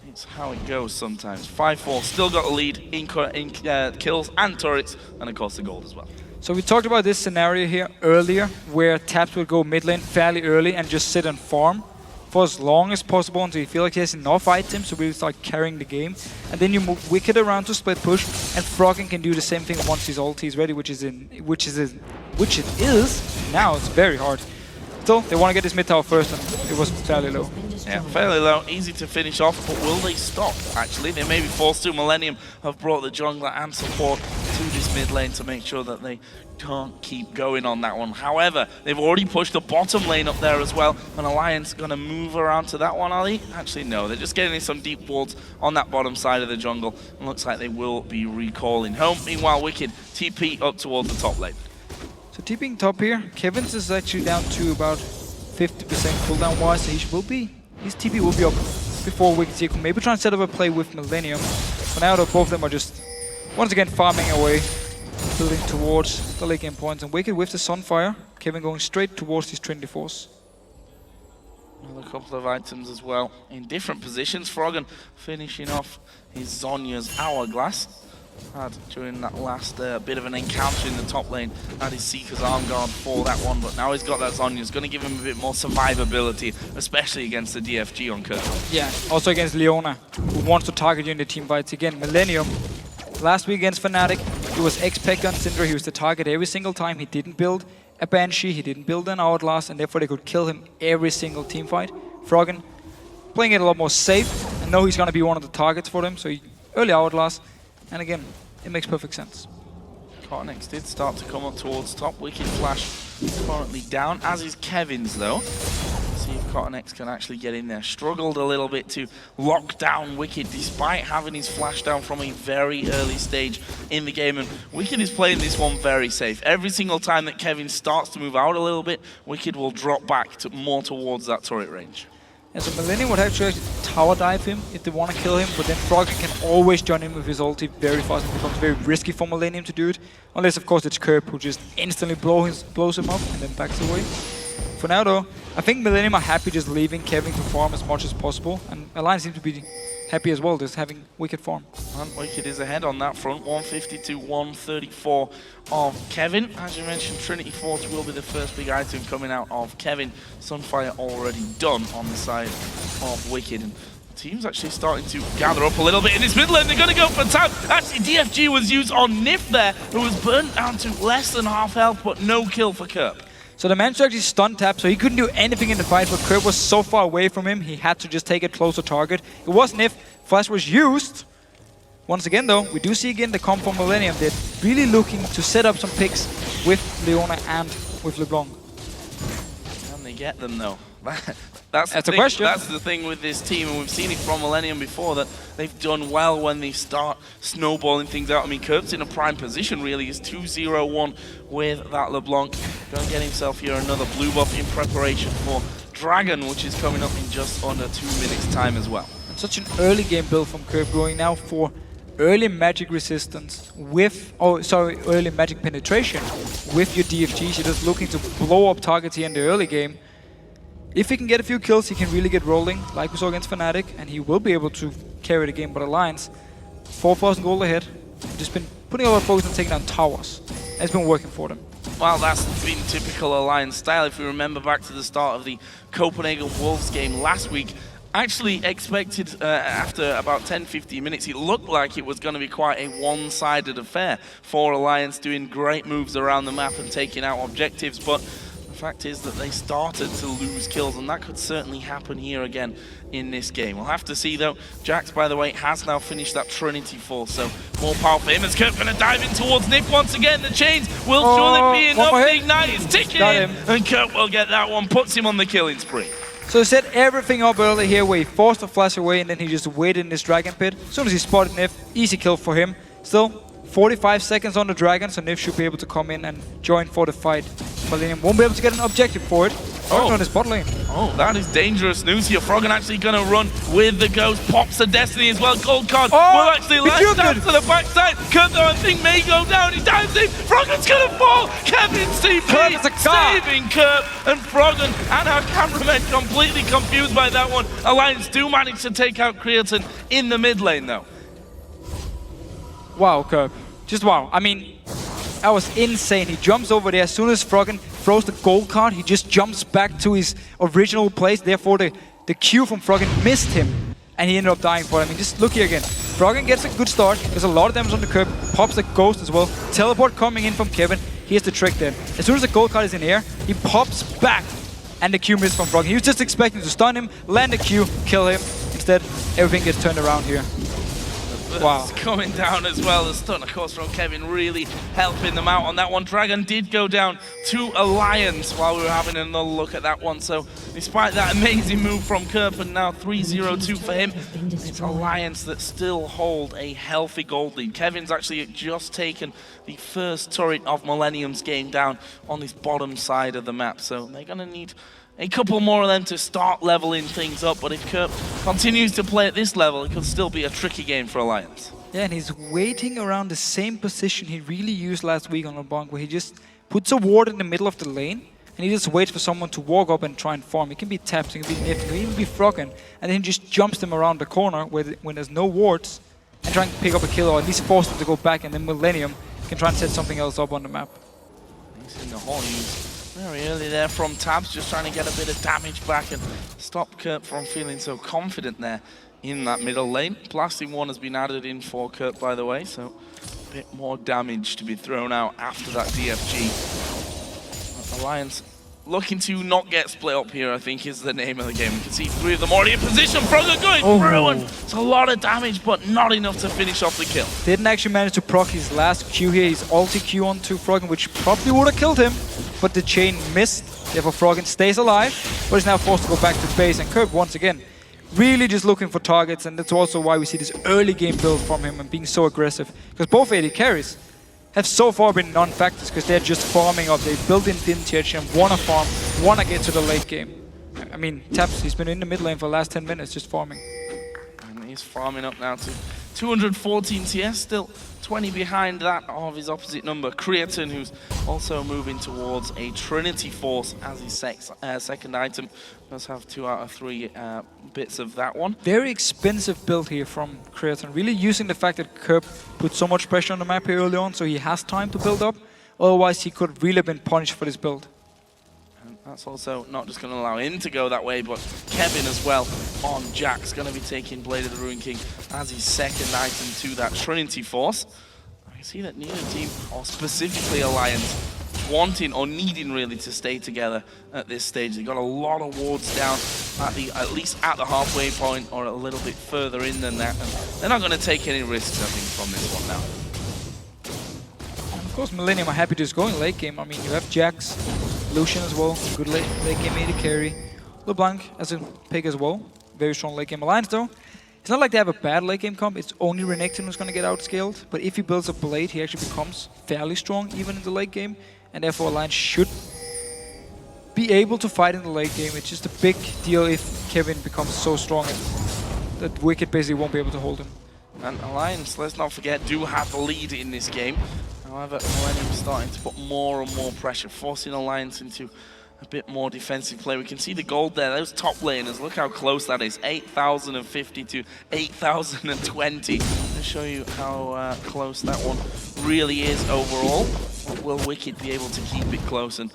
It's how it goes sometimes. 5-4, still got the lead in kills and turrets, and of course the gold as well. So we talked about this scenario here earlier, where Tabs will go mid lane fairly early and just sit and farm for as long as possible until you feel like he has enough items to really start carrying the game. And then you move Wicked around to split push, and Froggen can do the same thing once his ulti is ready, which it is. Now it's very hard. Still, they want to get this mid tower first, and it was fairly low. Yeah, fairly low, easy to finish off, but will they stop? Actually, they may be forced to. Millenium have brought the jungler and support to this mid lane to make sure that they can't keep going on that one. However, they've already pushed the bottom lane up there as well. And Alliance going to move around to that one, are they? Actually, no. They're just getting in some deep wards on that bottom side of the jungle. And looks like they will be recalling home. Meanwhile, Wicked TP up towards the top lane. So TPing top here, Kevin's is actually down to about 50% cooldown wise, so his TP will be up before Wicked here. Could maybe try and set up a play with Millenium. For now though, both of them are just once again farming away, building towards the late game points, and Wicked with the Sunfire, Kevin going straight towards his Trinity Force. Another couple of items as well in different positions. Froggen finishing off his Zhonya's Hourglass. Had during that last bit of an encounter in the top lane, had his Seeker's Arm Guard for that one, but now he's got that Zhonya. It's going to give him a bit more survivability, especially against the DFG on Kurt. Yeah, also against Leona, who wants to target you in the team fights. Again, Millenium, last week against Fnatic, he was X-Pek on Syndra. He was the target every single time. He didn't build a Banshee, he didn't build an Hourglass, and therefore they could kill him every single team fight. Froggen playing it a lot more safe, and know he's going to be one of the targets for them, so early Hourglass. And again, it makes perfect sense. Cotnex did start to come up towards top. Wicked Flash currently down, as is Kevin's though. See if Cotnex can actually get in there. Struggled a little bit to lock down Wicked despite having his flash down from a very early stage in the game. And Wicked is playing this one very safe. Every single time that Kevin starts to move out a little bit, Wicked will drop back to more towards that turret range. Yeah, so Millenium would actually tower dive him if they want to kill him, but then Froggen can always join in with his ulti very fast. It becomes very risky for Millenium to do it, unless of course it's Kerp who just instantly blows him up and then backs away. For now though, I think Millenium are happy just leaving Kevin to farm as much as possible, and Alliance seems to be happy as well, just having Wicked farm. And Wicked is ahead on that front, 150 to 134 of Kevin. As you mentioned, Trinity Force will be the first big item coming out of Kevin. Sunfire already done on the side of Wicked. And the team's actually starting to gather up a little bit in this mid lane. They're going to go for tap. Actually, DFG was used on Nif there, who was burnt down to less than half health, but no kill for Kerp. So the man actually stun tap, so he couldn't do anything in the fight, but Kerp was so far away from him, he had to just take a closer target. It was Nif, Flash was used. Once again though, we do see again the comp from Millenium. They're really looking to set up some picks with Leona and with LeBlanc. Can they get them though? That's a question. That's the thing with this team, and we've seen it from Millenium before, that they've done well when they start snowballing things out. I mean, Kerp's in a prime position really. He's 2-0-1 with that LeBlanc. Going to get himself here another blue buff in preparation for Dragon, which is coming up in just under 2 minutes time as well. And such an early game build from Kerp, going now for early magic resistance with, early magic penetration with your DFGs. You're just looking to blow up targets here in the early game. If he can get a few kills, he can really get rolling, like we saw against Fnatic, and he will be able to carry the game. But Alliance, 4,000 gold ahead, just been putting a lot of focus on taking down towers. And it's been working for them. Well, that's been typical Alliance style. If we remember back to the start of the Copenhagen Wolves game last week, actually expected after about 10-15 minutes, it looked like it was going to be quite a one-sided affair for Alliance, doing great moves around the map and taking out objectives, but the fact is that they started to lose kills, and that could certainly happen here again in this game. We'll have to see though. Jax, by the way, has now finished that Trinity Force, so more power for him as Kerp going to dive in towards Nip once again. The chains will surely be enough to ignite. It's ticking in, and Kerp will get that one, puts him on the killing spree. So he set everything up early here where he forced the flash away, and then he just waited in this Dragon Pit. As soon as he spotted Nif, easy kill for him. Still, 45 seconds on the Dragon, so Nif should be able to come in and join for the fight. Millenium won't be able to get an objective for it. On his bot lane. Oh, that is dangerous news here. Froggen actually going to run with the Ghost. Pops the Destiny as well. Gold card will actually let down to the backside. Kurt, though, I think may go down. He dives in. Froggen's going to fall. Kevin's TP saving Kurt. And Froggen and our cameramen completely confused by that one. Alliance do manage to take out Creatine in the mid lane, though. Wow, Kurt. Just wow. I mean, that was insane. He jumps over there. As soon as Froggen throws the gold card, he just jumps back to his original place. Therefore, the Q from Froggen missed him, and he ended up dying for it. I mean, just look here again. Froggen gets a good start. There's a lot of damage on the curb. Pops the Ghost as well. Teleport coming in from Kevin. Here's the trick then. As soon as the gold card is in air, he pops back, and the Q missed from Froggen. He was just expecting to stun him, land the Q, kill him. Instead, everything gets turned around here. Wow. Coming down as well. The stun, of course, from Kevin really helping them out on that one. Dragon did go down to Alliance while we were having another look at that one. So despite that amazing move from Kerp, and now 3-0-2 for him, it's Alliance that still hold a healthy gold lead. Kevin's actually just taken the first turret of Millenium's game down on this bottom side of the map. So they're going to need a couple more of them to start leveling things up, but if Kerp continues to play at this level, it could still be a tricky game for Alliance. Yeah, and he's waiting around the same position he really used last week on LeBlanc, where he just puts a ward in the middle of the lane, and he just waits for someone to walk up and try and farm. It can be Taps, it can be Nif, it can even be Froggen, and then he just jumps them around the corner when there's no wards, and trying to pick up a kill, or at least force them to go back, and then Millenium can try and set something else up on the map. He's in the horn. Very early there from Tabs, just trying to get a bit of damage back and stop Kerp from feeling so confident there in that middle lane. Blasting 1 has been added in for Kerp, by the way, so a bit more damage to be thrown out after that DFG. Alliance looking to not get split up here, I think, is the name of the game. We can see 3 of them already in position. Froggen going through, and it's a lot of damage, but not enough to finish off the kill. Didn't actually manage to proc his last Q here, his ulti Q onto Froggen, which probably would have killed him, but the chain missed. Therefore Froggen stays alive, but is now forced to go back to base, and Kerp once again really just looking for targets, and that's also why we see this early game build from him and being so aggressive. Because both AD carries have so far been non-factors, because they're just farming up. They build in vintage and wanna farm, wanna get to the late game. I mean, Taps, he's been in the mid lane for the last 10 minutes just farming. And he's farming up now to 214 CS, still 20 behind that of his opposite number, Creatine, who's also moving towards a Trinity Force as his second item. Does have 2 out of 3 bits of that one. Very expensive build here from Creatine, really using the fact that Kerp put so much pressure on the map here early on, so he has time to build up. Otherwise, he could really have been punished for this build. And that's also not just going to allow him to go that way, but Kevin as well on Jack's going to be taking Blade of the Ruin King as his second item to that Trinity Force. I can see that neither team, or specifically Alliance, wanting or needing really to stay together at this stage. They've got a lot of wards down at least at the halfway point, or a little bit further in than that, and they're not going to take any risks, I think, from this one now. And of course, Millenium are happy to just go in late game. I mean, you have Jax, Lucian as well, good late game AD carry. LeBlanc as a pick as well, very strong late game. Alliance though, it's not like they have a bad late game comp, it's only Renekton who's going to get outscaled, but if he builds a Blade, he actually becomes fairly strong even in the late game, and therefore Alliance should be able to fight in the late game. It's just a big deal if Kevin becomes so strong that Wicked basically won't be able to hold him. And Alliance, let's not forget, do have the lead in this game. However, Millennium starting to put more and more pressure, forcing Alliance into a bit more defensive play. We can see the gold there, those top laners, look how close that is, 8,050 to 8,020. To show you how close that one really is overall. Will Wicked be able to keep it close, and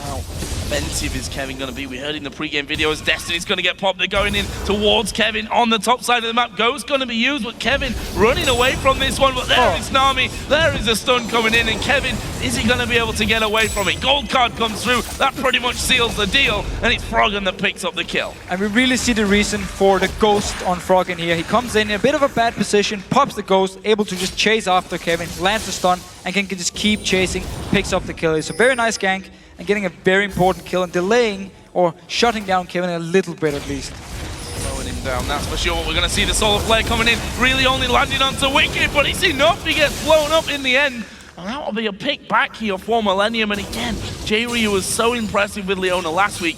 how offensive is Kevin going to be? We heard in the pre-game video as Destiny's going to get popped. They're going in towards Kevin on the top side of the map. Go's going to be used, but Kevin running away from this one. But there is Nami, there is a stun coming in, and Kevin, is he going to be able to get away from it? Gold card comes through, that pretty much seals the deal, and it's Froggen that picks up the kill. And we really see the reason for the ghost on Froggen here. He comes in a bit of a bad position, pops the ghost, able to just chase after Kevin, lands the stun, and can just keep chasing, picks up the kill. It's a very nice gank, and getting a very important kill, and delaying or shutting down Kevin a little bit at least. Slowing him down, that's for sure. We're going to see the solar flare coming in, really only landing onto Wicked, but it's enough. He gets blown up in the end. And that will be a pick back here for Millennium. And again, J-Ryu was so impressive with Leona last week,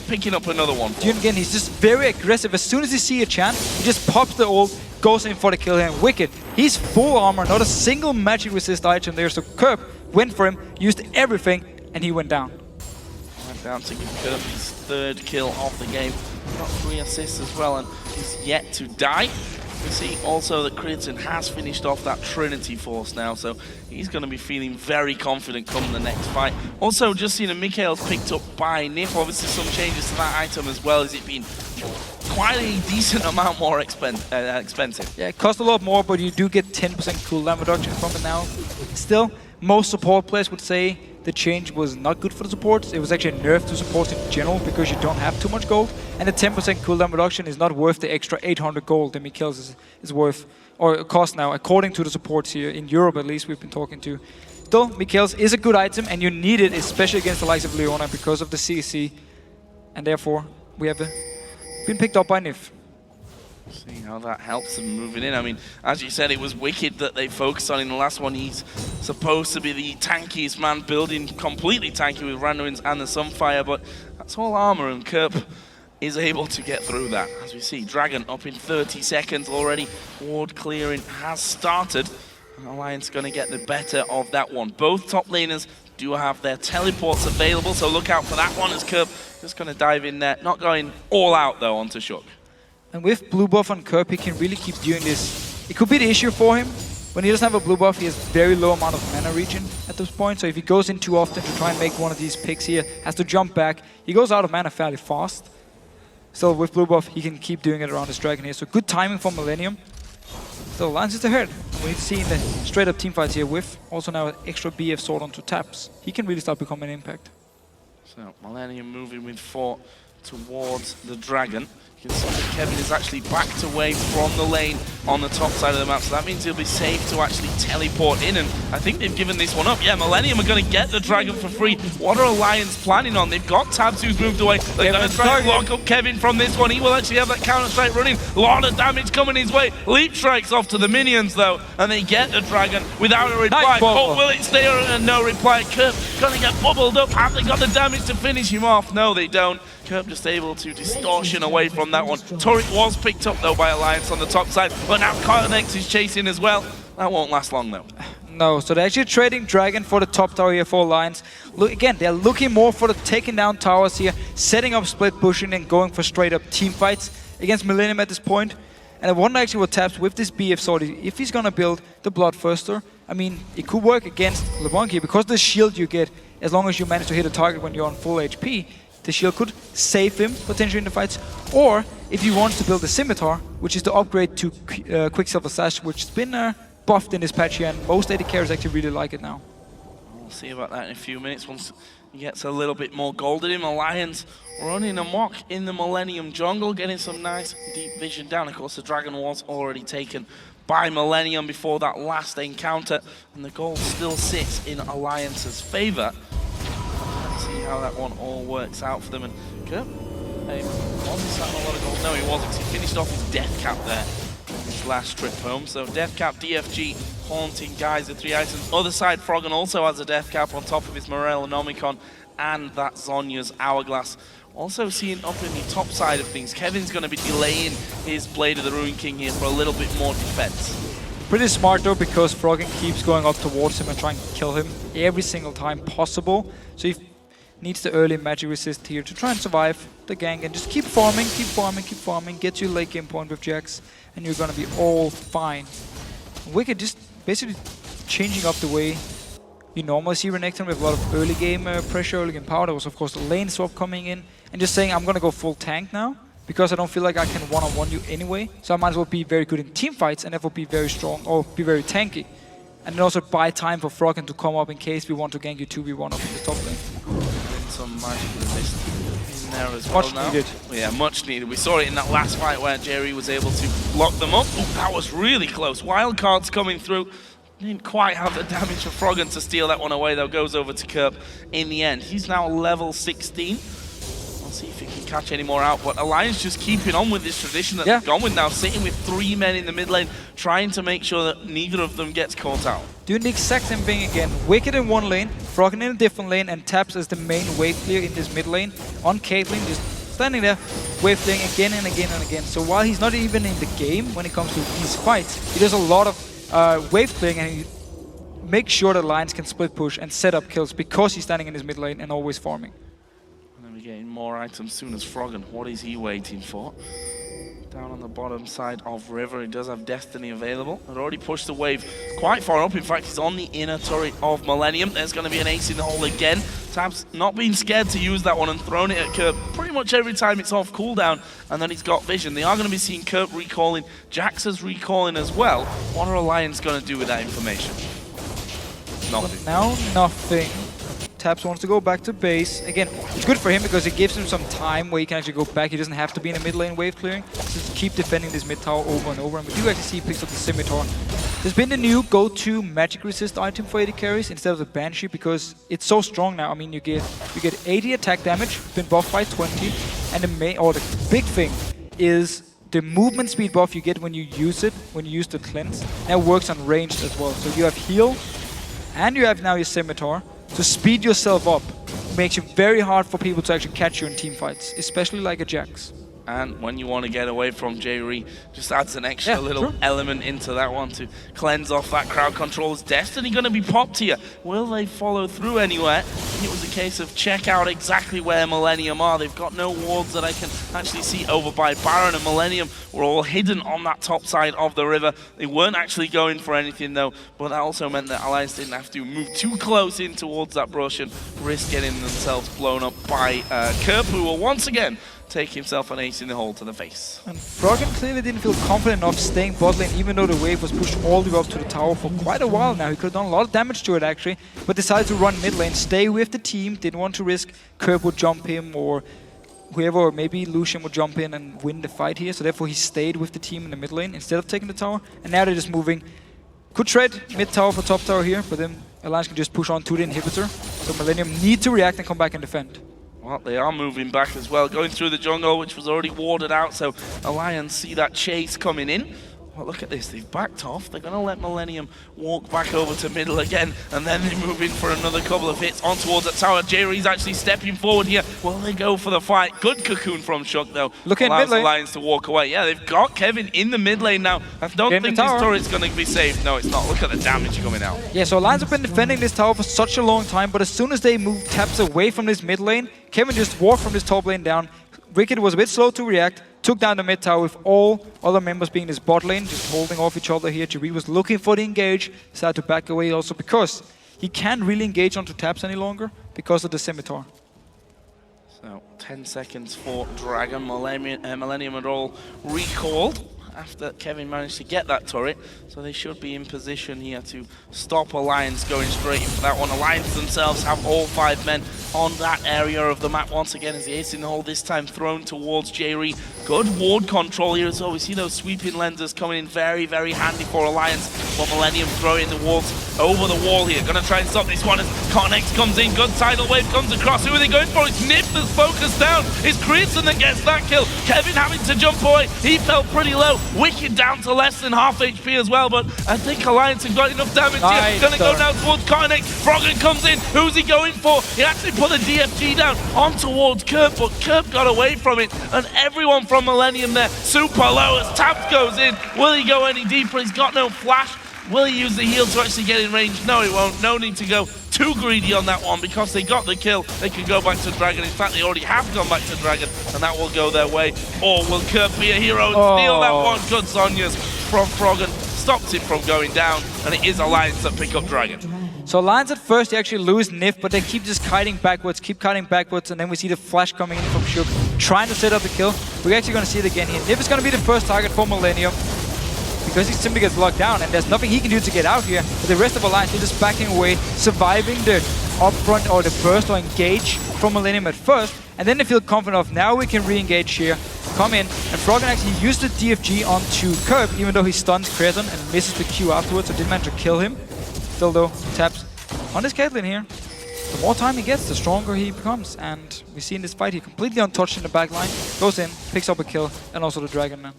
picking up another one. Again, he's just very aggressive. As soon as he sees a chance, he just pops the ult, goes in for the kill here. And Wicked, he's full armor, not a single magic resist item there. So Kerp went for him, used everything, and he went down. Went down to give Kerp his third kill of the game. Got 3 assists as well, and he's yet to die. We see also that Creatine has finished off that Trinity Force now, so he's going to be feeling very confident come the next fight. Also, just seen a Mikhail's picked up by Nif. Obviously, some changes to that item as well, as it being quite a decent amount more expensive. Yeah, it costs a lot more, but you do get 10% cooldown reduction from it now. Still, most support players would say the change was not good for the supports. It was actually a nerf to supports in general because you don't have too much gold. And the 10% cooldown reduction is not worth the extra 800 gold that Mikhail's is worth or cost now, according to the supports here in Europe at least we've been talking to. Still, Mikhail's is a good item, and you need it, especially against the likes of Leona because of the CC, and therefore we have been picked up by Nif. See how that helps them moving in. I mean, as you said, it was Wicked that they focused on in the last one. He's supposed to be the tankiest man, building completely tanky with Randuin's and the Sunfire, but that's all armor, and Kerp is able to get through that. As we see, Dragon up in 30 seconds already. Ward clearing has started. And Alliance going to get the better of that one. Both top laners do have their teleports available, so look out for that one as Kerp just going to dive in there. Not going all out, though, onto Shook. And with blue buff on Kerp, he can really keep doing this. It could be the issue for him. When he doesn't have a blue buff, he has very low amount of mana regen at this point. So if he goes in too often to try and make one of these picks here, has to jump back, he goes out of mana fairly fast. Still, with blue buff, he can keep doing it around this Dragon here. So good timing for Millenium. Still, Alliance is ahead. We've seen the straight-up teamfights here with also now an extra BF sword onto taps. He can really start becoming an impact. So, Millenium moving with 4 towards the Dragon. You can see that Kevin is actually backed away from the lane on the top side of the map, so that means he'll be safe to actually teleport in, and I think they've given this one up. Yeah, Millenium are going to get the Dragon for free. What are Alliance planning on? They've got Tabs who's moved away. They're going to try and lock up Kevin from this one. He will actually have that counter-strike running. A lot of damage coming his way. Leap strikes off to the minions, though, and they get the Dragon without a reply. Oh, will it stay on? No reply. Kerp going to get bubbled up. Have they got the damage to finish him off? No, they don't. Kerp just able to distortion away from that one. Turret was picked up though by Alliance on the top side, but now Carnex is chasing as well. That won't last long though. No, so they're actually trading Dragon for the top tower here for Alliance. Look, again, they're looking more for the taking down towers here, setting up split pushing and going for straight up team fights against Millenium at this point. And I wonder actually what Taps with this BF sword, if he's gonna build the Bloodthirster. I mean, it could work against LeBlanc here because the shield you get, as long as you manage to hit a target when you're on full HP, the shield could save him potentially in the fights. Or if he wants to build a Scimitar, which is the upgrade to Quicksilver Sash, which has been buffed in this patch here, and most AD carries actually really like it now. We'll see about that in a few minutes once he gets a little bit more gold in him. Alliance running amok in the Millenium jungle, getting some nice deep vision down. Of course, the Dragon was already taken by Millenium before that last encounter, and the gold still sits in Alliance's favor. See how that one all works out for them. And Kerp, hey, was he sat on a lot of gold? No, he wasn't. He finished off his death cap there in his last trip home. So death cap, DFG, haunting guys, the 3 items. Other side, Froggen also has a death cap on top of his Morellonomicon and that Zhonya's Hourglass. Also seeing up in the top side of things, Kevin's going to be delaying his Blade of the Ruin King here for a little bit more defense. Pretty smart though, because Froggen keeps going up towards him and trying to kill him every single time possible. So he needs the early magic resist here to try and survive the gank and just keep farming, keep farming, keep farming, get you late game point with Jax, and you're gonna be all fine. Wicked just basically changing up the way you normally see Renekton with a lot of early game pressure, early game power. There was of course the lane swap coming in, and just saying I'm gonna go full tank now because I don't feel like I can one-on-one you anyway. So I might as well be very good in team fights and therefore be very strong or be very tanky. And then also buy time for Froggen to come up in case we want to gank you 2v1 up in the top lane. Some magic resist in there as well. Much now. needed. Yeah, much needed. We saw it in that last fight where Jerry was able to lock them up. Ooh, that was really close. Wildcards coming through. Didn't quite have the damage for Froggen to steal that one away, though. Goes over to Kerp in the end. He's now level 16. We'll see if he can catch any more out. But Alliance just keeping on with this tradition that they've gone with now, sitting with 3 men in the mid lane, trying to make sure that neither of them gets caught out. Doing the exact same thing again. Wicked in one lane, Froggen in a different lane, and Taps as the main wave clear in this mid lane. On Caitlyn, just standing there, wave clearing again and again and again. So while he's not even in the game when it comes to these fights, he does a lot of wave clearing, and he makes sure that Alliance can split push and set up kills because he's standing in his mid lane and always farming. And then we're getting more items soon as Froggen. What is he waiting for? Down on the bottom side of River, he does have Destiny available. Had already pushed the wave quite far up. In fact, he's on the inner turret of Millenium. There's going to be an ace in the hole again. Tabs not being scared to use that one and thrown it at Kerp pretty much every time it's off cooldown. And then he's got vision. They are going to be seeing Kerp recalling. Jax is recalling as well. What are Alliance going to do with that information? Nothing. Now, nothing. Taps wants to go back to base. Again, it's good for him because it gives him some time where he can actually go back. He doesn't have to be in a mid lane wave clearing. Just keep defending this mid tower over and over. And we do actually see he picks up the Scimitar. There's been the new go-to magic resist item for AD carries instead of the Banshee because it's so strong now. I mean, you get 80 attack damage, been buffed by 20, and the big thing is the movement speed buff you get when you use it, when you use the cleanse. Now works on ranged as well. So you have heal, and you have now your Scimitar to speed yourself up. Makes it very hard for people to actually catch you in team fights, especially like a Jax. And when you want to get away from J-Re, just adds an extra little element into that one to cleanse off that crowd control. Is Destiny going to be popped here? Will they follow through anywhere? It was a case of check out exactly where Millenium are. They've got no wards that I can actually see over by Baron, and Millenium were all hidden on that top side of the river. They weren't actually going for anything though, but that also meant that Alliance didn't have to move too close in towards that brush and risk getting themselves blown up by Kerp, who will once again take himself an ace in the hole to the face. And Froggen clearly didn't feel confident enough staying bot lane, even though the wave was pushed all the way up to the tower for quite a while now. He could have done a lot of damage to it actually, but decided to run mid lane, stay with the team, didn't want to risk Kerp would jump him or whoever, or maybe Lucian would jump in and win the fight here, so therefore he stayed with the team in the mid lane instead of taking the tower, and now they're just moving. Could trade mid tower for top tower here, but then Alliance can just push on to the inhibitor, so Millenium need to react and come back and defend. Well, they are moving back as well, going through the jungle, which was already warded out, so Alliance see that chase coming in. Well, look at this, they've backed off. They're going to let Millenium walk back over to middle again, and then they move in for another couple of hits on towards that tower. J-Re's actually stepping forward here. Will they go for the fight? Good cocoon from Shook, though. Look in mid lane. Alliance to walk away. Yeah, they've got Kevin in the mid lane now. I don't think this turret's going to be saved. No, it's not. Look at the damage coming out. Yeah, so Alliance have been defending this tower for such a long time, but as soon as they move Taps away from this mid lane, Kevin just walked from this top lane down. Wicked was a bit slow to react, took down the mid tower with all other members being in this bot lane, just holding off each other here. J-Re was looking for the engage, decided to back away also because he can't really engage onto Taps any longer because of the Scimitar. So 10 seconds for Dragon. Millenium had all recalled after Kevin managed to get that turret, so they should be in position here to stop Alliance going straight in for that one. Alliance themselves have all 5 men on that area of the map once again as the ace in the hole, this time thrown towards J-Re. Good ward control here as well. We see those sweeping lenses coming in very, very handy for Alliance. But Millenium throwing the wards over the wall here. Gonna try and stop this one as Connex comes in. Good tidal wave comes across. Who are they going for? It's Nip that's focused down. It's Crimson that gets that kill. Kevin having to jump away. He fell pretty low. Wicked down to less than half HP as well, but I think Alliance have got enough damage here. Gonna go now towards Connex. Froggen comes in. Who's he going for? He actually put a DFG down on towards Kerp, but Kerp got away from it, and everyone from Millenium there super low as Taps goes in. Will he go any deeper? He's got no flash. Will he use the heal to actually get in range? No, he won't. No need to go too greedy on that one because they got the kill. They can go back to Dragon. In fact, they already have gone back to Dragon, and that will go their way. Or will Kerp be a hero and steal that one? Good Sonya's from Froggen. Stops it from going down, and it is Alliance that pick up Dragon. So Alliance at first, they actually lose Nif, but they keep just kiting backwards, and then we see the flash coming in from Shook, trying to set up the kill. We're actually going to see it again here. Nif is going to be the first target for Millenium, because he simply gets locked down, and there's nothing he can do to get out here. But the rest of Alliance, they're just backing away, surviving the upfront or the burst or engage from Millenium at first, and then they feel confident of, now we can re-engage here, come in, and Froggen actually used the DFG onto Kerp, even though he stuns Crescent and misses the Q afterwards, so didn't manage to kill him. Still though, Taps on his Caitlyn here. The more time he gets, the stronger he becomes, and we see in this fight, he completely untouched in the back line, goes in, picks up a kill, and also the Dragon now.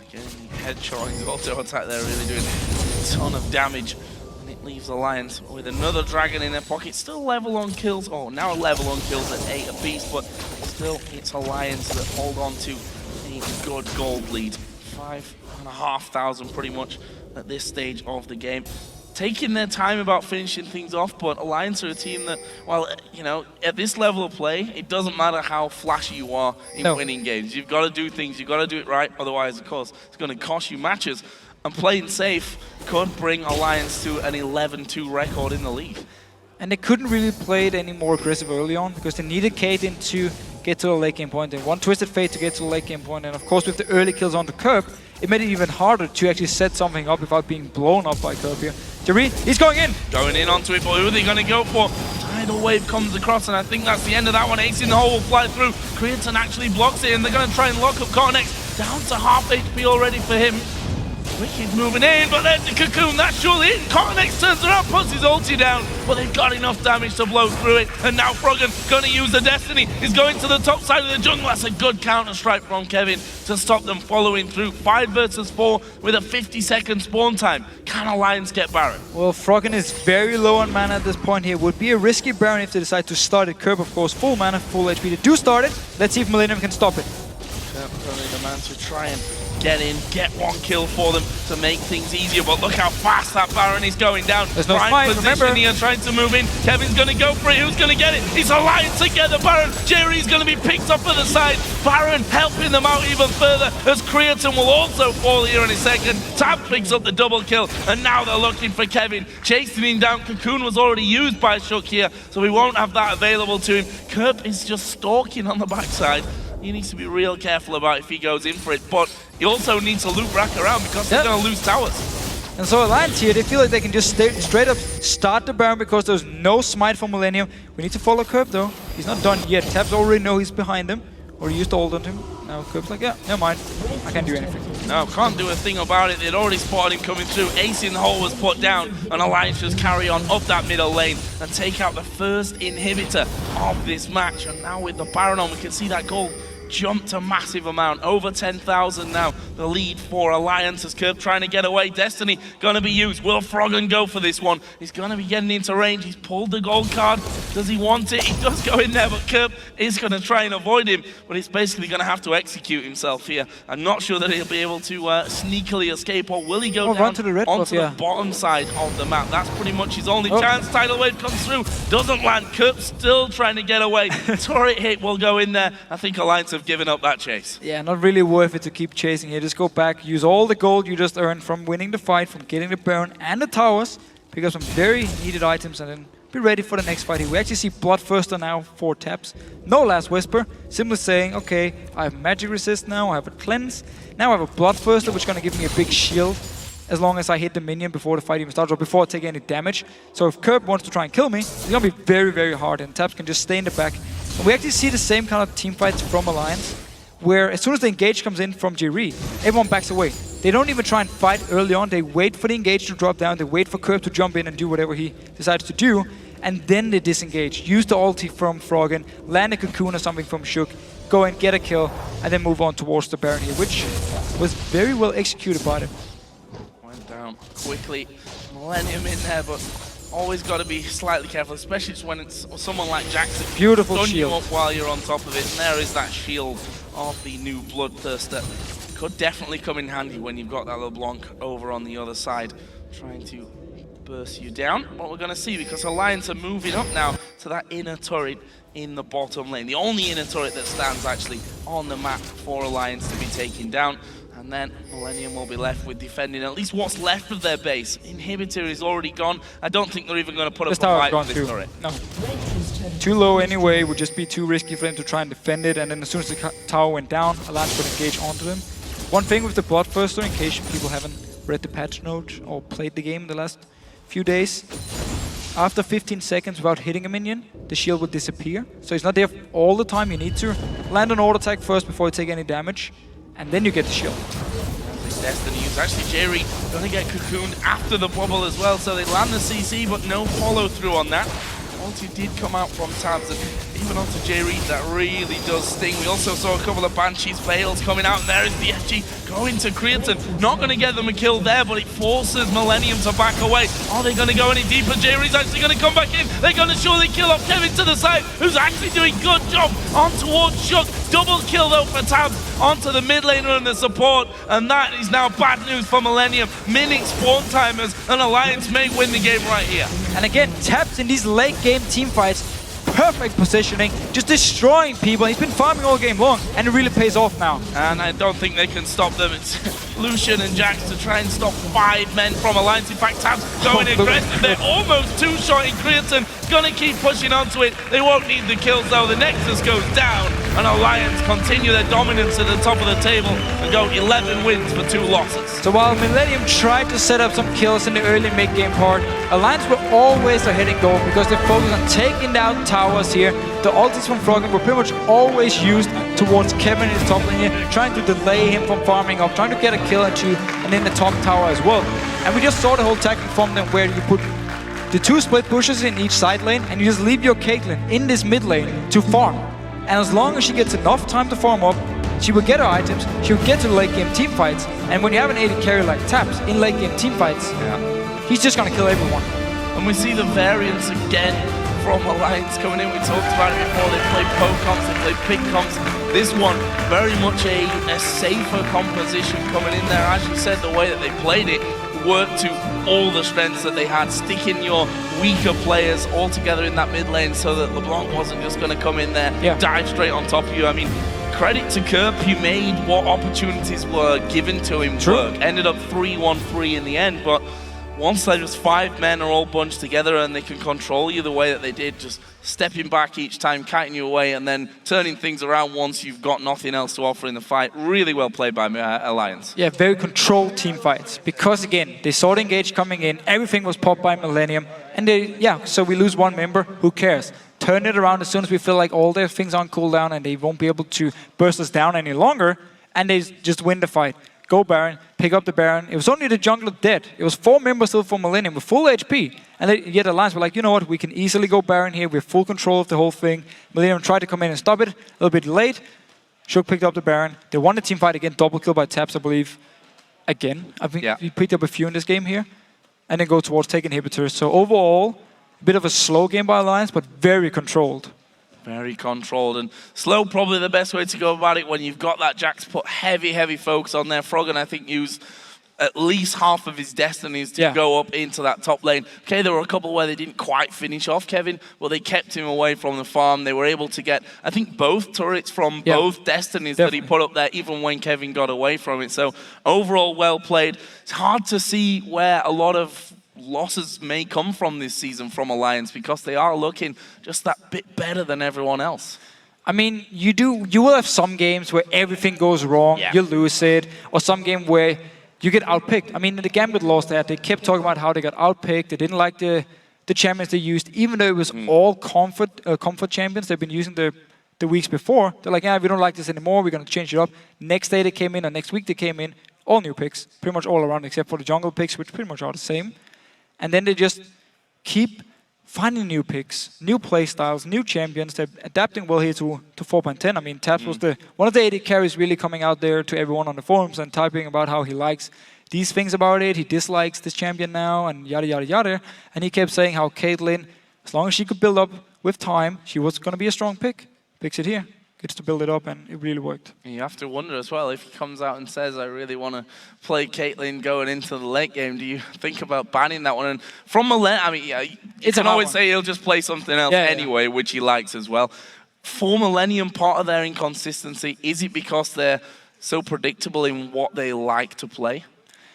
Again, headshotting the auto attack there, really doing a ton of damage. And it leaves Alliance with another Dragon in their pocket. Still level on kills. Oh, now level on kills at 8 apiece, but still it's Alliance that hold on to a good gold lead. 5,500 pretty much at this stage of the game. Taking their time about finishing things off, but Alliance are a team that, well, you know, at this level of play, it doesn't matter how flashy you are in winning games. You've got to do things, you've got to do it right, otherwise, of course, it's going to cost you matches. And playing safe could bring Alliance to an 11-2 record in the league. And they couldn't really play it any more aggressive early on, because they needed Caitlyn to get to the late game point, and one Twisted Fate to get to the late game point, and of course with the early kills on the Kerp, it made it even harder to actually set something up without being blown up by Kerp here. J-Re, he's going in! Going in onto it, but who are they going to go for? tidal wave comes across, and I think that's the end of that one. Ace in the hole will fly through. Creaton actually blocks it, and they're going to try and lock up Cornex. Down to half HP already for him. Wicked moving in, but there's the Cocoon, that's surely in. Cornex turns around, puts his ulti down, but they've got enough damage to blow through it. And now Froggen gonna use the Destiny. He's going to the top side of the jungle. That's a good counter-strike from Kevin to stop them following through. 5 versus 4 with a 50-second spawn time. Can Alliance get Baron? Well, Froggen is very low on mana at this point here. Would be a risky Baron if they decide to start it. Curb, of course, full mana, full HP. They do start it. Let's see if Millenium can stop it. Curb's only the man to try and get in, get one kill for them to make things easier, but look how fast that Baron is going down. There's no fight, remember. Here, trying to move in. Kevin's going to go for it. Who's going to get it? It's Alliance together. Baron, Jerry's going to be picked up at the side. Baron helping them out even further as Creaton will also fall here in a second. Tab picks up the double kill, and now they're looking for Kevin. Chasing him down. Cocoon was already used by Shook here, so we won't have that available to him. Curb is just stalking on the backside. He needs to be real careful about if he goes in for it, but he also needs to loop back around because they're going to lose towers. And so Alliance here, they feel like they can just straight up start the Baron because there's no smite for Millenium. We need to follow Curb though. He's not done yet. Tabs already know he's behind him, or he used to hold on to him. Now Curb's like, yeah, never mind. I can't do anything. No, can't do a thing about it. They'd already spotted him coming through. Ace in the hole was put down, and Alliance just carry on up that middle lane and take out the first inhibitor of this match. And now with the Baron on, we can see that gold jumped a massive amount, over 10,000 now. The lead for Alliance as Curb trying to get away. Destiny gonna be used. Will Froggen go for this one? He's gonna be getting into range. He's pulled the gold card. Does he want it? He does go in there, but Curb is gonna try and avoid him, but he's basically gonna have to execute himself here. I'm not sure that he'll be able to sneakily escape, or will he go down to the red onto buff, the bottom side of the map? That's pretty much his only chance. Tidal wave comes through, doesn't land. Curb still trying to get away. Turret hit will go in there. I think Alliance have given up that chase. Yeah, not really worth it to keep chasing here. Just go back, use all the gold you just earned from winning the fight, from getting the Baron and the towers, pick up some very needed items, and then be ready for the next fight here. We actually see Bloodthirster now, 4 taps. No Last Whisper, simply saying, okay, I have magic resist now, I have a cleanse. Now I have a Bloodthirster, which is going to give me a big shield as long as I hit the minion before the fight even starts, or before I take any damage. So if Curb wants to try and kill me, it's going to be very, very hard, and taps can just stay in the back. And we actually see the same kind of team fights from Alliance, where as soon as the engage comes in from Jerry, everyone backs away. They don't even try and fight early on. They wait for the engage to drop down. They wait for Curb to jump in and do whatever he decides to do, and then they disengage. Use the ulti from Froggen, land a Cocoon or something from Shook, go and get a kill, and then move on towards the Baron here, which was very well executed by them. Went down quickly. Millenium in there, but always got to be slightly careful, especially when it's someone like Jackson. Beautiful shield. shield. You up while you're on top of it, and there is that shield of the new Bloodthirster. Could definitely come in handy when you've got that LeBlanc over on the other side, trying to burst you down. What we're going to see, because Alliance are moving up now to that inner turret in the bottom lane. The only inner turret that stands actually on the map for Alliance to be taken down. And then Millenium will be left with defending at least what's left of their base. Inhibitor is already gone. I don't think they're even going to put up a fight for this turret. No. Too low anyway, would just be too risky for them to try and defend it, and then as soon as the tower went down, Alliance would engage onto them. One thing with the Bloodthirster, in case people haven't read the patch note or played the game the last few days, after 15 seconds without hitting a minion, the shield will disappear. So it's not there all the time. You need to land an auto attack first before you take any damage, and then you get the shield. Destiny is actually Jerry gonna get cocooned after the bubble as well, so they land the CC but no follow through on that. Ulti did come out from Tabs, and even onto Jerry, that really does sting. We also saw a couple of Banshees fails coming out, and there is the FG going to Creaton. Not gonna get them a kill there, but it forces Millenium to back away. Are they gonna go any deeper? Jerry's actually gonna come back in. They're gonna surely kill off Kevin to the side, who's actually doing good job on towards Shook. Double kill though for Tabs onto the mid laner and the support, and that is now bad news for Millenium. Minning spawn timers, and Alliance may win the game right here. And again, Tabs in these late game team fights, perfect positioning, just destroying people. He's been farming all game long, and it really pays off now. And I don't think they can stop them. It's Lucian and Jax to try and stop 5 men from Alliance. In fact, Tabs going aggressive. They're almost two-shotting Creatine. Gonna keep pushing onto it. They won't need the kills though. The Nexus goes down, and Alliance continue their dominance at the top of the table and go 11 wins for 2 losses. So while Millenium tried to set up some kills in the early mid-game part, Alliance were always ahead in goal because they focused on taking down towers here. The ultis from Froggen were pretty much always used towards Kevin in his top lane here, trying to delay him from farming up, trying to get a kill or two, and in the top tower as well. And we just saw the whole tactic from them where you put the 2 split pushes in each side lane, and you just leave your Caitlyn in this mid lane to farm. And as long as she gets enough time to farm up, she will get her items, she will get to the late game team fights, and when you have an AD carry like Taps in late game team fights, he's just gonna kill everyone. And we see the variance again from Alliance coming in. We talked about it before. They play poke comps, they play pick comps. This one, very much a safer composition coming in there. As you said, the way that they played it worked to all the strengths that they had, sticking your weaker players all together in that mid lane so that LeBlanc wasn't just going to come in there, dive straight on top of you. I mean, credit to Kerp, he made what opportunities were given to him work. Ended up 3-1-3 in the end, but once there's just 5 men are all bunched together and they can control you the way that they did, just stepping back each time, kiting you away, and then turning things around once you've got nothing else to offer in the fight. Really well played by Alliance. Yeah, very controlled team fights. Because again, they saw the engage coming in, everything was popped by Millenium, and so we lose 1 member, who cares? Turn it around as soon as we feel like all their things on cooldown and they won't be able to burst us down any longer, and they just win the fight. Go Baron, pick up the Baron. It was only the jungler dead. It was 4 members still for Millenium with full HP. And yet Alliance were like, you know what, we can easily go Baron here. We have full control of the whole thing. Millenium tried to come in and stop it. A little bit late. Shook picked up the Baron. They won the team fight again. Double kill by Taps, I believe. Again. I think we picked up a few in this game here. And then go towards taking inhibitors. So overall, a bit of a slow game by Alliance, but very controlled. Very controlled, and slow probably the best way to go about it when you've got that. Jax put heavy focus on there. Froggen, I think, used at least half of his destinies to go up into that top lane. Okay, there were a couple where they didn't quite finish off Kevin, but they kept him away from the farm. They were able to get, I think, both turrets from both destinies that he put up there, even when Kevin got away from it. So overall, well played. It's hard to see where a lot of losses may come from this season from Alliance because they are looking just that bit better than everyone else. I mean, you will have some games where everything goes wrong, you lose it, or some game where you get outpicked. I mean, the Gambit lost that. They kept talking about how they got outpicked. They didn't like the champions they used, even though it was all comfort champions they've been using the weeks before. They're like, yeah, we don't like this anymore. We're going to change it up. Next day they came in, or next week they came in, all new picks, pretty much all around, except for the jungle picks, which pretty much are the same. And then they just keep finding new picks, new playstyles, new champions. They're adapting well here to 4.10. I mean, Taps was one of the AD carries really coming out there to everyone on the forums and typing about how he likes these things about it. He dislikes this champion now and yada, yada, yada. And he kept saying how Caitlyn, as long as she could build up with time, she was going to be a strong pick. Picks it here. Gets to build it up, and it really worked. You have to wonder as well, if he comes out and says, I really want to play Caitlyn going into the late game, do you think about banning that one? And from Millenium, I mean, you can always say he'll just play something else anyway, which he likes as well. For Millenium, part of their inconsistency, is it because they're so predictable in what they like to play?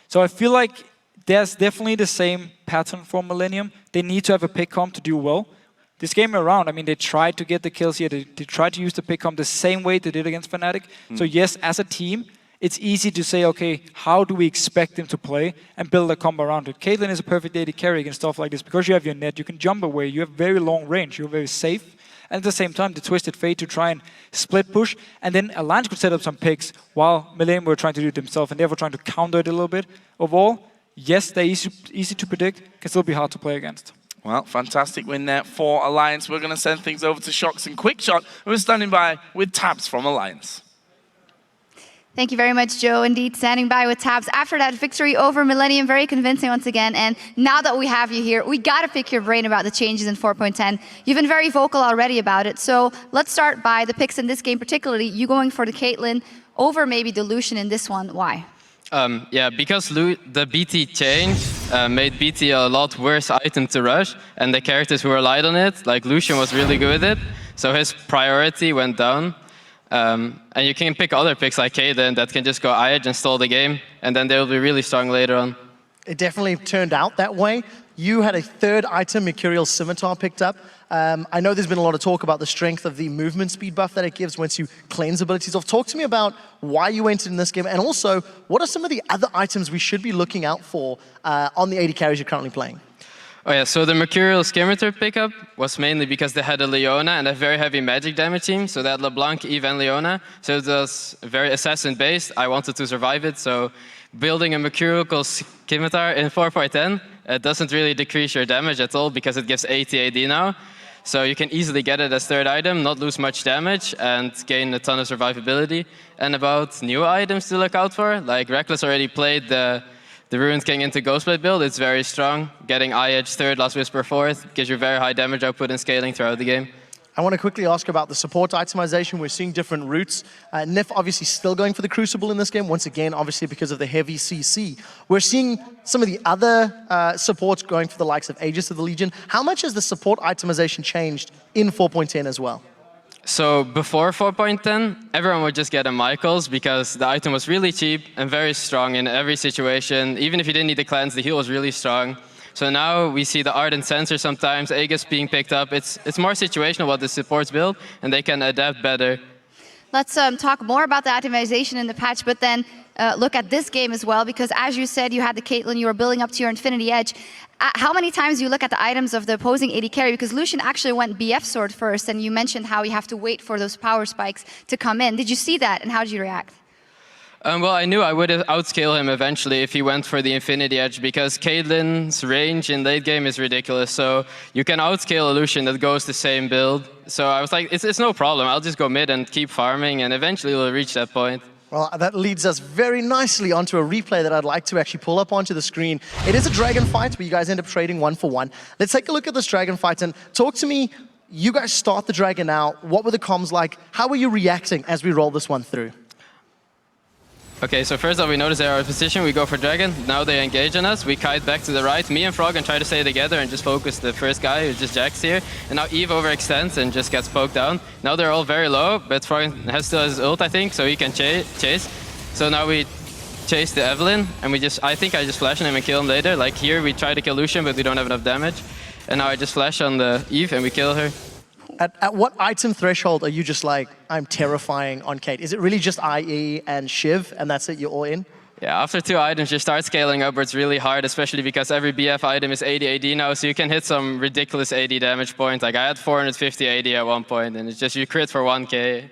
So I feel like there's definitely the same pattern for Millenium. They need to have a pick comp to do well. This game around, I mean, they tried to get the kills here. They tried to use the pick comp the same way they did against Fnatic. So yes, as a team, it's easy to say, okay, how do we expect them to play and build a combo around it? Caitlyn is a perfect AD carry against stuff like this because you have your net, you can jump away, you have very long range, you're very safe. And at the same time, the Twisted Fate to try and split push, and then Alliance could set up some picks while Millenium were trying to do it themselves and therefore trying to counter it a little bit. Overall, yes, they're easy to predict, can still be hard to play against. Well, fantastic win there for Alliance. We're going to send things over to Shox and Quickshot, who are standing by with Tabs from Alliance. Thank you very much, Joe. Indeed, standing by with Tabs after that victory over Millenium. Very convincing once again. And now that we have you here, we got to pick your brain about the changes in 4.10. You've been very vocal already about it. So let's start by the picks in this game, particularly you going for the Caitlyn over maybe the Lucian in this one. Why? Yeah, because the BT change made BT a lot worse item to rush, and the characters who relied on it, like Lucian was really good with it, so his priority went down. And you can pick other picks like Kaden that can just go IH and stall the game, and then they'll be really strong later on. It definitely turned out that way. You had a third item, Mercurial Scimitar, picked up. I know there's been a lot of talk about the strength of the movement speed buff that it gives once you cleanse abilities off. Talk to me about why you entered in this game, and also, what are some of the other items we should be looking out for on the AD carries you're currently playing? Oh yeah, so the Mercurial Scimitar pickup was mainly because they had a Leona and a very heavy magic damage team, so they had LeBlanc, Eve, and Leona. So it was very assassin-based. I wanted to survive it, so building a Mercurial Scimitar in 4.10, it doesn't really decrease your damage at all because it gives 80 AD now. So you can easily get it as third item, not lose much damage, and gain a ton of survivability. And about new items to look out for, like Reckless already played the Ruined King into Ghostblade build. It's very strong. Getting IH third, Last Whisper fourth, gives you very high damage output and scaling throughout the game. I want to quickly ask about the support itemization. We're seeing different routes. Nif obviously still going for the Crucible in this game, once again, obviously because of the heavy CC. We're seeing some of the other supports going for the likes of Aegis of the Legion. How much has the support itemization changed in 4.10 as well? So before 4.10, everyone would just get a Michaels because the item was really cheap and very strong in every situation. Even if you didn't need the cleanse, the heal was really strong. So now we see the Ardent Sensor sometimes, Aegis being picked up. It's more situational what the supports build, and they can adapt better. Let's talk more about the optimization in the patch, but then look at this game as well, because as you said, you had the Caitlyn, you were building up to your Infinity Edge. How many times do you look at the items of the opposing AD carry? Because Lucian actually went BF Sword first, and you mentioned how you have to wait for those power spikes to come in. Did you see that, and how did you react? Well, I knew I would outscale him eventually if he went for the Infinity Edge, because Caitlyn's range in late game is ridiculous. So you can outscale a Lucian that goes the same build. So I was like, it's no problem. I'll just go mid and keep farming, and eventually we'll reach that point. Well, that leads us very nicely onto a replay that I'd like to actually pull up onto the screen. It is a dragon fight, but you guys end up trading 1-for-1. Let's take a look at this dragon fight and talk to me. You guys start the dragon now. What were the comms like? How were you reacting as we roll this one through? Okay, so first off, we notice they're out of position, we go for Dragon. Now they engage on us, we kite back to the right, me and Frog, and try to stay together and just focus the first guy who just jacks here. And now Eve overextends and just gets poked down. Now they're all very low, but Frog still has his ult, I think, so he can chase. So now we chase the Evelyn, and I think I just flash on him and kill him later. Like here, we try to kill Lucian, but we don't have enough damage. And now I just flash on the Eve and we kill her. At what item threshold are you just like, I'm terrifying on Kate? Is it really just IE and Shiv, and that's it, you're all in? Yeah, after 2 items, you start scaling upwards really hard, especially because every BF item is 80 AD now, so you can hit some ridiculous AD damage points. Like I had 450 AD at one point, and it's just you crit for 1k.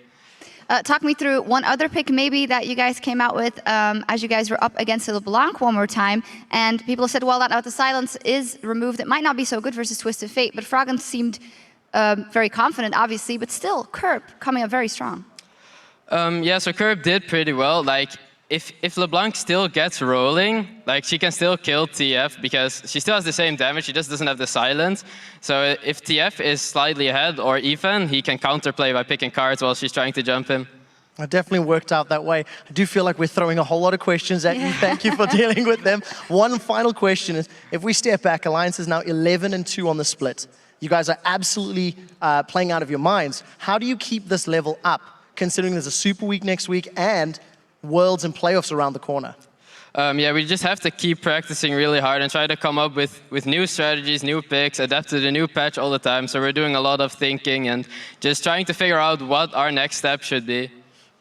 Talk me through one other pick maybe that you guys came out with as you guys were up against LeBlanc one more time, and people said, well, now the silence is removed. It might not be so good versus Twisted Fate, but Froggen seemed very confident, obviously, but still, Curb coming up very strong. Yeah, so Curb did pretty well. Like, if LeBlanc still gets rolling, like she can still kill TF because she still has the same damage, she just doesn't have the silence. So if TF is slightly ahead or even, he can counterplay by picking cards while she's trying to jump him. It definitely worked out that way. I do feel like we're throwing a whole lot of questions at you. Thank you for dealing with them. One final question is, if we step back, Alliance is now 11-2 on the split. You guys are absolutely playing out of your minds. How do you keep this level up, considering there's a Super Week next week and Worlds and playoffs around the corner? Yeah, we just have to keep practicing really hard and try to come up with new strategies, new picks, adapt to the new patch all the time. So we're doing a lot of thinking and just trying to figure out what our next step should be.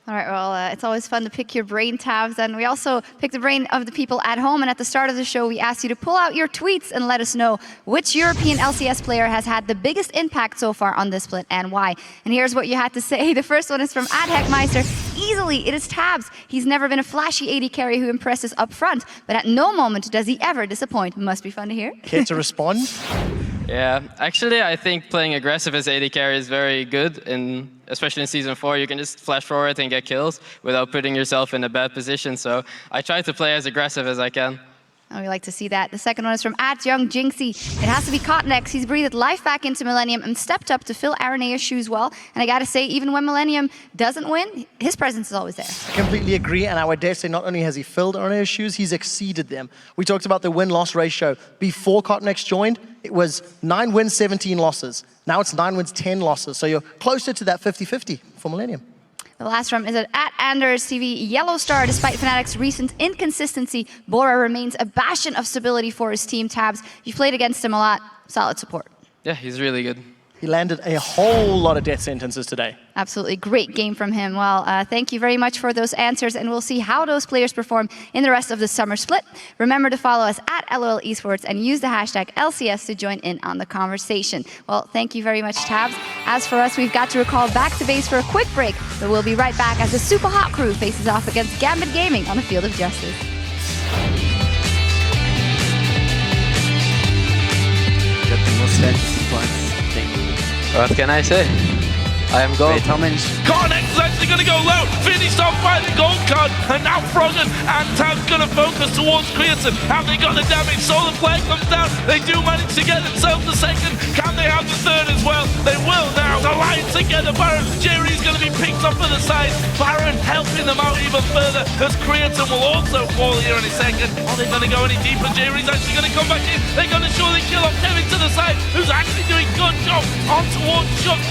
All right, well, it's always fun to pick your brain, Tabs, and we also picked the brain of the people at home, and at the start of the show, we asked you to pull out your tweets and let us know which European LCS player has had the biggest impact so far on this split and why. And here's what you had to say. The first one is from @Heckmeister. Easily, it is Tabs. He's never been a flashy AD carry who impresses up front, but at no moment does he ever disappoint. Must be fun to hear. Care to respond? Yeah, actually, I think playing aggressive as AD carry is very good, especially in Season 4. You can just flash forward and get kills without putting yourself in a bad position. So I try to play as aggressive as I can. Oh, we like to see that. The second one is from @YoungJinxie. It has to be Cotnex. He's breathed life back into Millenium and stepped up to fill Arenea's shoes well. And I gotta say, even when Millenium doesn't win, his presence is always there. I completely agree, and I would dare say not only has he filled Arenea's shoes, he's exceeded them. We talked about the win-loss ratio. Before Cotnex joined, it was 9 wins, 17 losses. Now it's 9 wins, 10 losses. So you're closer to that 50-50 for Millenium. The last from is at Anders TV. Yellow Star, despite Fnatic's recent inconsistency, Bora remains a bastion of stability for his team. Tabs, you've played against him a lot. Solid support. Yeah, he's really good. He landed a whole lot of death sentences today. Absolutely great game from him. Well, thank you very much for those answers, and we'll see how those players perform in the rest of the summer split. Remember to follow us at LOL Esports and use the hashtag LCS to join in on the conversation. Well, thank you very much, Tabs. As for us, we've got to recall back to base for a quick break, but we'll be right back as the super hot crew faces off against Gambit Gaming on the field of justice. Got the most fantasy points. What can I say? I am gold. Wait, how many? Cornex is actually going to go low, finished off by the gold card, and now Froggen and Tab's going to focus towards Creatine. Have they got the damage? Solar Flare comes down, they do manage to get themselves the second. Can they have the third as well? They will now. Alliance together, Baron. Jerry's going to be picked up to the side. Baron helping them out even further, as Creatine will also fall here in a second. Are they going to go any deeper? Jerry's actually going to come back in. They're going to surely kill off Kevin to the side, who's actually doing good job on towards Chuck.